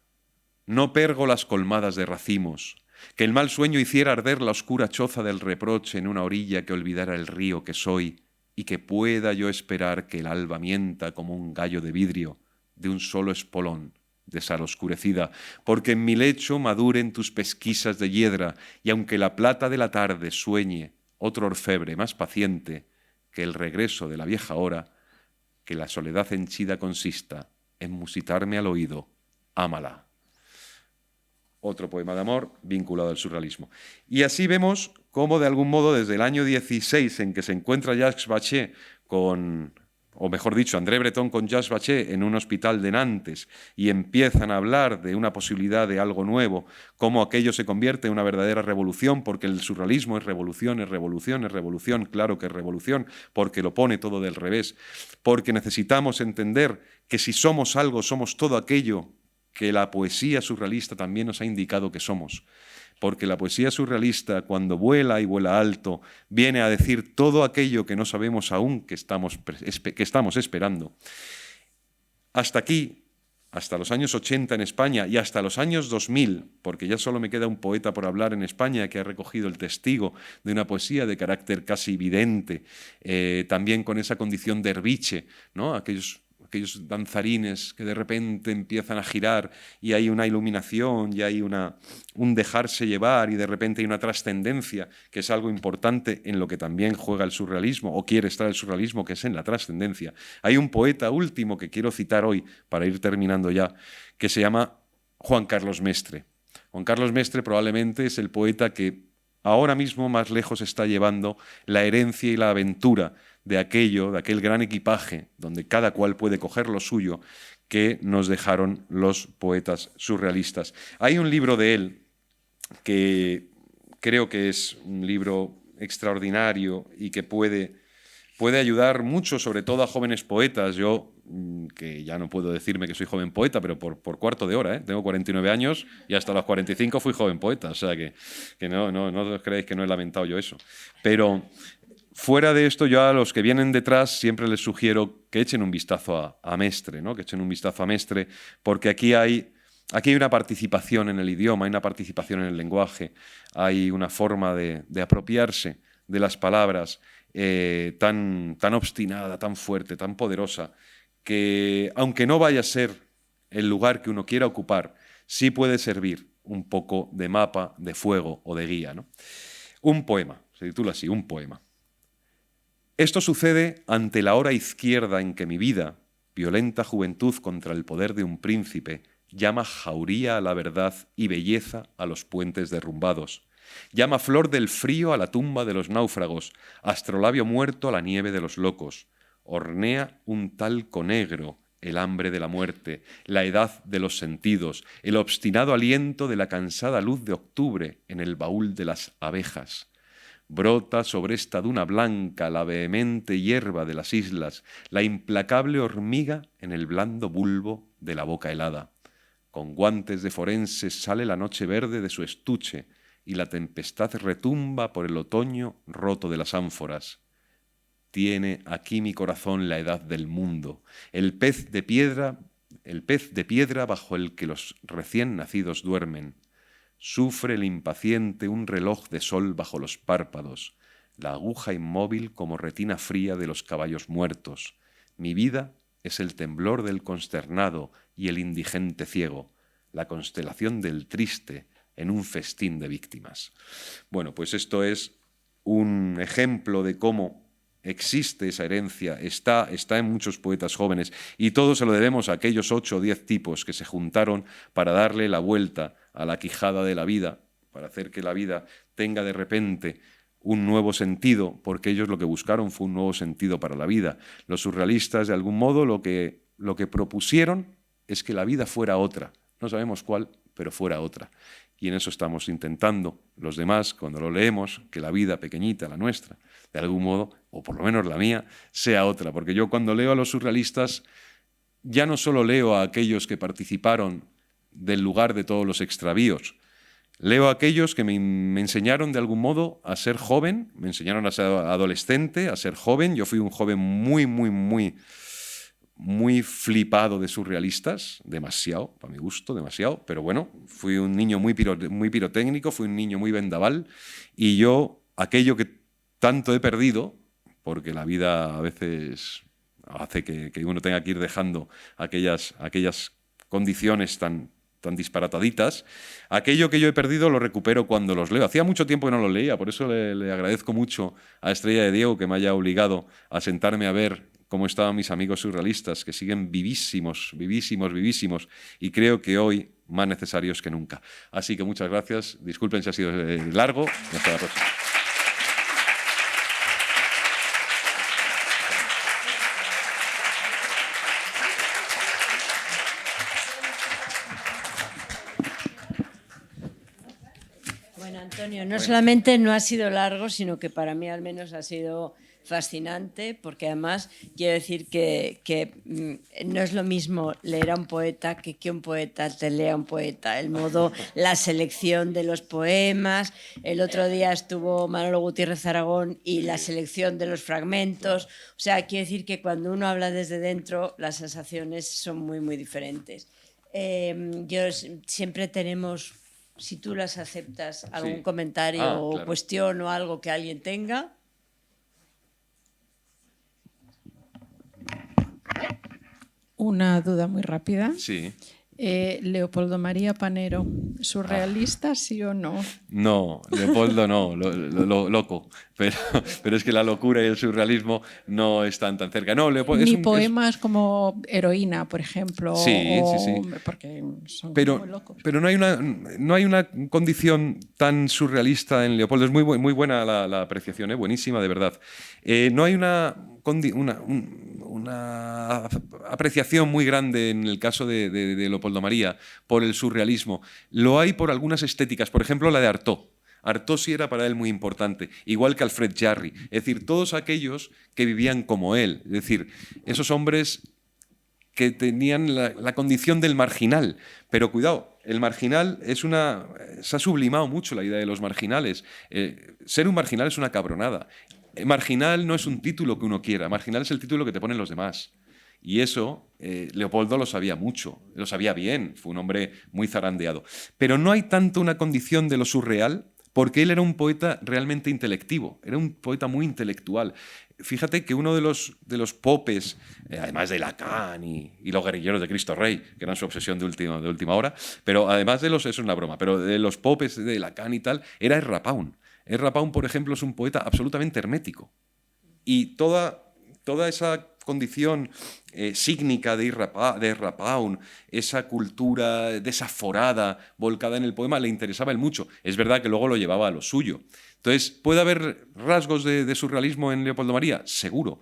no pérgolas colmadas de racimos, que el mal sueño hiciera arder la oscura choza del reproche en una orilla que olvidara el río que soy, y que pueda yo esperar que el alba mienta como un gallo de vidrio de un solo espolón de sal oscurecida, porque en mi lecho maduren tus pesquisas de hiedra, y aunque la plata de la tarde sueñe otro orfebre más paciente que el regreso de la vieja hora, que la soledad henchida consista en musitarme al oído, ámala. Otro poema de amor vinculado al surrealismo. Y así vemos cómo, de algún modo, desde el año 16, en que se encuentra Jacques Bachet o mejor dicho, André Breton con Jacques Bachet en un hospital de Nantes, y empiezan a hablar de una posibilidad de algo nuevo, cómo aquello se convierte en una verdadera revolución, porque el surrealismo es revolución, es revolución, es revolución, claro que es revolución, porque lo pone todo del revés, porque necesitamos entender que si somos algo, somos todo aquello que la poesía surrealista también nos ha indicado que somos. Porque la poesía surrealista, cuando vuela y vuela alto, viene a decir todo aquello que no sabemos aún que estamos esperando. Hasta aquí, hasta los años 80 en España y hasta los años 2000, porque ya solo me queda un poeta por hablar en España que ha recogido el testigo de una poesía de carácter casi vidente, también con esa condición de derviche, ¿no? Aquellos danzarines que de repente empiezan a girar y hay una iluminación y hay un dejarse llevar, y de repente hay una trascendencia, que es algo importante en lo que también juega el surrealismo, o quiere estar el surrealismo, que es en la trascendencia. Hay un poeta último que quiero citar hoy, para ir terminando ya, que se llama Juan Carlos Mestre. Juan Carlos Mestre probablemente es el poeta que ahora mismo más lejos está llevando la herencia y la aventura de aquel gran equipaje donde cada cual puede coger lo suyo, que nos dejaron los poetas surrealistas. Hay un libro de él que creo que es un libro extraordinario y que puede ayudar mucho, sobre todo a jóvenes poetas. Yo, que ya no puedo decirme que soy joven poeta, pero por cuarto de hora, tengo 49 años y hasta los 45 fui joven poeta, o sea que no os creáis que no he lamentado yo eso. Pero fuera de esto, yo a los que vienen detrás siempre les sugiero que echen un vistazo a Mestre, ¿no? Que echen un vistazo a Mestre, porque aquí hay una participación en el idioma, hay una participación en el lenguaje, hay una forma de apropiarse de las palabras tan obstinada, tan fuerte, tan poderosa, que aunque no vaya a ser el lugar que uno quiera ocupar, sí puede servir un poco de mapa, de fuego o de guía, ¿no? Un poema, se titula así, un poema. Esto sucede ante la hora izquierda en que mi vida, violenta juventud contra el poder de un príncipe, llama jauría a la verdad y belleza a los puentes derrumbados. Llama flor del frío a la tumba de los náufragos, astrolabio muerto a la nieve de los locos. Hornea un talco negro, el hambre de la muerte, la edad de los sentidos, el obstinado aliento de la cansada luz de octubre en el baúl de las abejas. Brota sobre esta duna blanca la vehemente hierba de las islas, la implacable hormiga en el blando bulbo de la boca helada. Con guantes de forenses sale la noche verde de su estuche y la tempestad retumba por el otoño roto de las ánforas. Tiene aquí mi corazón la edad del mundo, el pez de piedra bajo el que los recién nacidos duermen. Sufre el impaciente un reloj de sol bajo los párpados, la aguja inmóvil como retina fría de los caballos muertos. Mi vida es el temblor del consternado y el indigente ciego, la constelación del triste en un festín de víctimas. Bueno, pues esto es un ejemplo de cómo existe esa herencia, está en muchos poetas jóvenes, y todo se lo debemos a aquellos 8 o 10 tipos que se juntaron para darle la vuelta a la quijada de la vida, para hacer que la vida tenga de repente un nuevo sentido, porque ellos lo que buscaron fue un nuevo sentido para la vida. Los surrealistas, de algún modo, lo que propusieron es que la vida fuera otra. No sabemos cuál, pero fuera otra. Y en eso estamos intentando, los demás, cuando lo leemos, que la vida pequeñita, la nuestra, de algún modo, o por lo menos la mía, sea otra. Porque yo cuando leo a los surrealistas, ya no solo leo a aquellos que participaron del lugar de todos los extravíos, leo a aquellos que me enseñaron de algún modo a ser joven, me enseñaron a ser adolescente, a ser joven. Yo fui un joven muy flipado de surrealistas, demasiado, para mi gusto, demasiado, pero bueno, fui un niño muy pirotécnico, fui un niño muy vendaval, y yo, aquello que tanto he perdido, porque la vida a veces hace que uno tenga que ir dejando aquellas condiciones tan disparataditas, aquello que yo he perdido lo recupero cuando los leo. Hacía mucho tiempo que no lo leía, por eso le agradezco mucho a Estrella de Diego que me haya obligado a sentarme a ver cómo estaban mis amigos surrealistas, que siguen vivísimos, y creo que hoy más necesarios que nunca. Así que muchas gracias, disculpen si ha sido largo, y hasta la próxima. Bueno, Antonio, no solamente no ha sido largo, sino que para mí al menos ha sido fascinante, porque además quiero decir que no es lo mismo leer a un poeta que un poeta te lea a un poeta. El modo, la selección de los poemas. El otro día estuvo Manolo Gutiérrez Aragón y la selección de los fragmentos. O sea, quiero decir que cuando uno habla desde dentro, las sensaciones son muy diferentes. Siempre tenemos, si tú las aceptas, algún comentario o cuestión o algo que alguien tenga. Una duda muy rápida. Sí. Leopoldo María Panero, ¿surrealista sí o no? No, Leopoldo no, loco. Pero es que la locura y el surrealismo no están tan cerca. No, Leopoldo Ni poemas como Heroína, por ejemplo. Sí. Porque son muy locos. Pero no hay una condición tan surrealista en Leopoldo. Es muy buena la apreciación, buenísima, de verdad. No hay una apreciación muy grande en el caso de Leopoldo María por el surrealismo. Lo hay por algunas estéticas, por ejemplo la de Artaud. Artaud sí era para él muy importante, igual que Alfred Jarry. Es decir, todos aquellos que vivían como él. Es decir, esos hombres que tenían la condición del marginal. Pero cuidado, el marginal se ha sublimado mucho la idea de los marginales. Ser un marginal es una cabronada. Marginal no es un título que uno quiera, marginal es el título que te ponen los demás. Y eso Leopoldo lo sabía mucho, lo sabía bien, fue un hombre muy zarandeado. Pero no hay tanto una condición de lo surreal, porque él era un poeta realmente intelectivo, era un poeta muy intelectual. Fíjate que uno de los popes, además de Lacan y los guerrilleros de Cristo Rey, que eran su obsesión de última hora, pero además de eso es una broma, pero de los popes de Lacan y tal, era Ezra Pound. Ezra Pound, por ejemplo, es un poeta absolutamente hermético. Y toda esa condición sígnica de Ezra Pound, esa cultura desaforada, volcada en el poema, le interesaba él mucho. Es verdad que luego lo llevaba a lo suyo. Entonces, ¿puede haber rasgos de surrealismo en Leopoldo María? Seguro.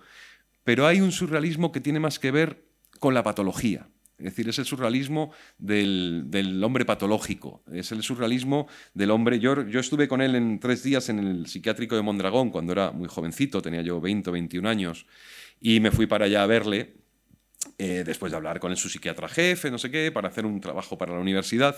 Pero hay un surrealismo que tiene más que ver con la patología. Es decir, es el surrealismo del hombre patológico, es el surrealismo del hombre... Yo estuve con él en 3 días en el psiquiátrico de Mondragón cuando era muy jovencito, tenía yo 20 o 21 años, y me fui para allá a verle, después de hablar con su psiquiatra jefe, no sé qué, para hacer un trabajo para la universidad,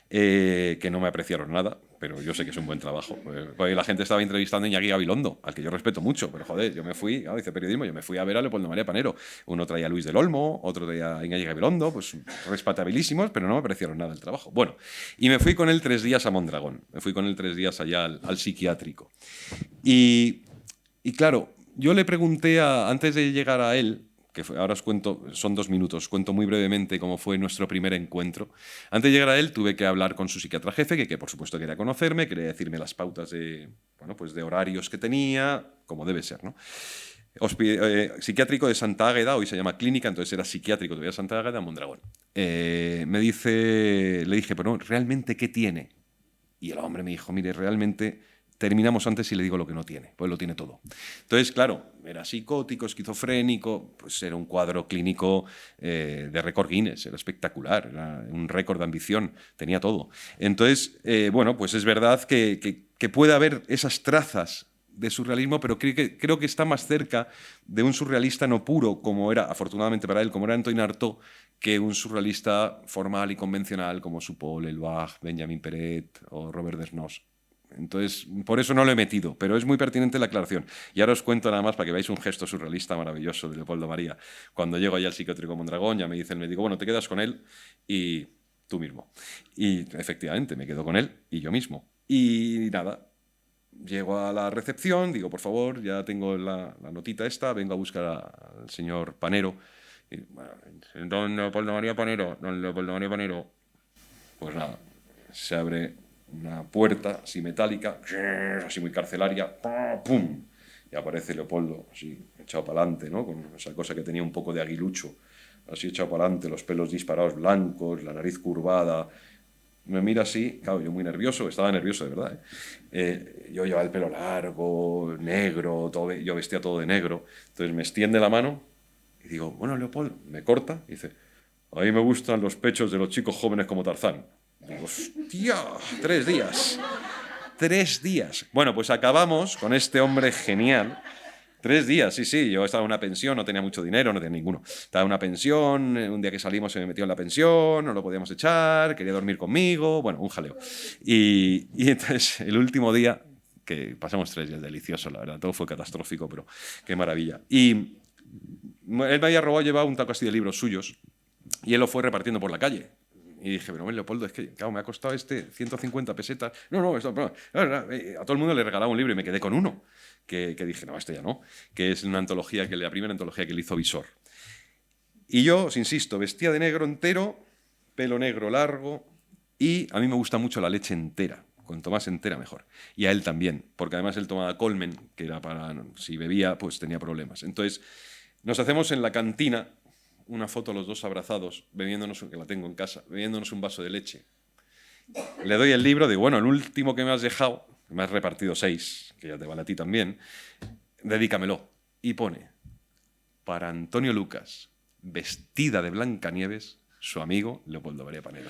que no me apreciaron nada, pero yo sé que es un buen trabajo. Porque la gente estaba entrevistando a Iñaki Gabilondo, al que yo respeto mucho, pero joder, yo me fui, hice periodismo, yo me fui a ver a Leopoldo María Panero. Uno traía a Luis del Olmo, otro traía a Iñaki Gabilondo, pues respetabilísimos, pero no me apreciaron nada el trabajo. Bueno, y me fui con él 3 días a Mondragón, me fui con él 3 días allá al psiquiátrico. Y claro, yo le pregunté, antes de llegar a él, ahora os cuento, son 2 minutos, cuento muy brevemente cómo fue nuestro primer encuentro. Antes de llegar a él tuve que hablar con su psiquiatra jefe, que por supuesto quería conocerme, quería decirme las pautas de horarios que tenía, como debe ser, ¿no? Psiquiátrico de Santa Águeda, hoy se llama Clínica, entonces era psiquiátrico todavía de Santa Águeda, Mondragón. Le dije, pero ¿realmente qué tiene? Y el hombre me dijo, mire, realmente... terminamos antes y le digo lo que no tiene, pues lo tiene todo. Entonces, claro, era psicótico, esquizofrénico, pues era un cuadro clínico de récord Guinness, era espectacular, era un récord de ambición, tenía todo. Entonces, bueno, pues es verdad que puede haber esas trazas de surrealismo, pero creo que está más cerca de un surrealista no puro, como era, afortunadamente para él, como era Antoine Artaud, que un surrealista formal y convencional como Supol, Elbach, Benjamin Peret o Robert Desnos. Entonces, por eso no lo he metido, pero es muy pertinente la aclaración. Y ahora os cuento nada más para que veáis un gesto surrealista maravilloso de Leopoldo María. Cuando llego allá al psiquiátrico Mondragón, ya me dice el médico, bueno, te quedas con él y tú mismo. Y efectivamente, me quedo con él y yo mismo. Y nada, llego a la recepción, digo, por favor, ya tengo la notita esta, vengo a buscar al señor Panero. Y, bueno, don Leopoldo María Panero, don Leopoldo María Panero. Pues nada, se abre una puerta así metálica, así muy carcelaria, ¡pum! Y aparece Leopoldo, así, echado para adelante, ¿no? Con esa cosa que tenía un poco de aguilucho, así echado para adelante, los pelos disparados blancos, la nariz curvada. Me mira así, claro, yo muy nervioso, estaba nervioso de verdad, ¿eh? Yo llevaba el pelo largo, negro, yo vestía todo de negro, entonces me extiende la mano y digo, bueno, Leopoldo, me corta y dice, a mí me gustan los pechos de los chicos jóvenes como Tarzán. Digo, hostia, 3 días. 3 días. Bueno, pues acabamos con este hombre genial. 3 días, sí. Yo estaba en una pensión, no tenía mucho dinero, no tenía ninguno. Estaba en una pensión, un día que salimos se me metió en la pensión, no lo podíamos echar, quería dormir conmigo, bueno, un jaleo. Y entonces, el último día, que pasamos 3 días deliciosos, la verdad, todo fue catastrófico, pero qué maravilla. Y él me había llevado un taco así de libros suyos y él lo fue repartiendo por la calle. Y dije, pero Leopoldo, es que claro, me ha costado 150 pesetas. No, esto, a todo el mundo le regalaba un libro y me quedé con uno, que dije, no, este ya no, que es una antología, la primera antología que le hizo Visor. Y yo, os insisto, vestía de negro entero, pelo negro largo, y a mí me gusta mucho la leche entera. Cuanto más entera, mejor. Y a él también, porque además él tomaba Colmen, que era para, si bebía, pues tenía problemas. Entonces, nos hacemos en la cantina una foto los dos abrazados, bebiéndonos, que la tengo en casa, bebiéndonos un vaso de leche. Le doy el libro, digo, bueno, el último que me has dejado, que me has repartido 6, que ya te vale a ti también, dedícamelo. Y pone, para Antonio Lucas, vestida de Blancanieves, su amigo Leopoldo María Panero.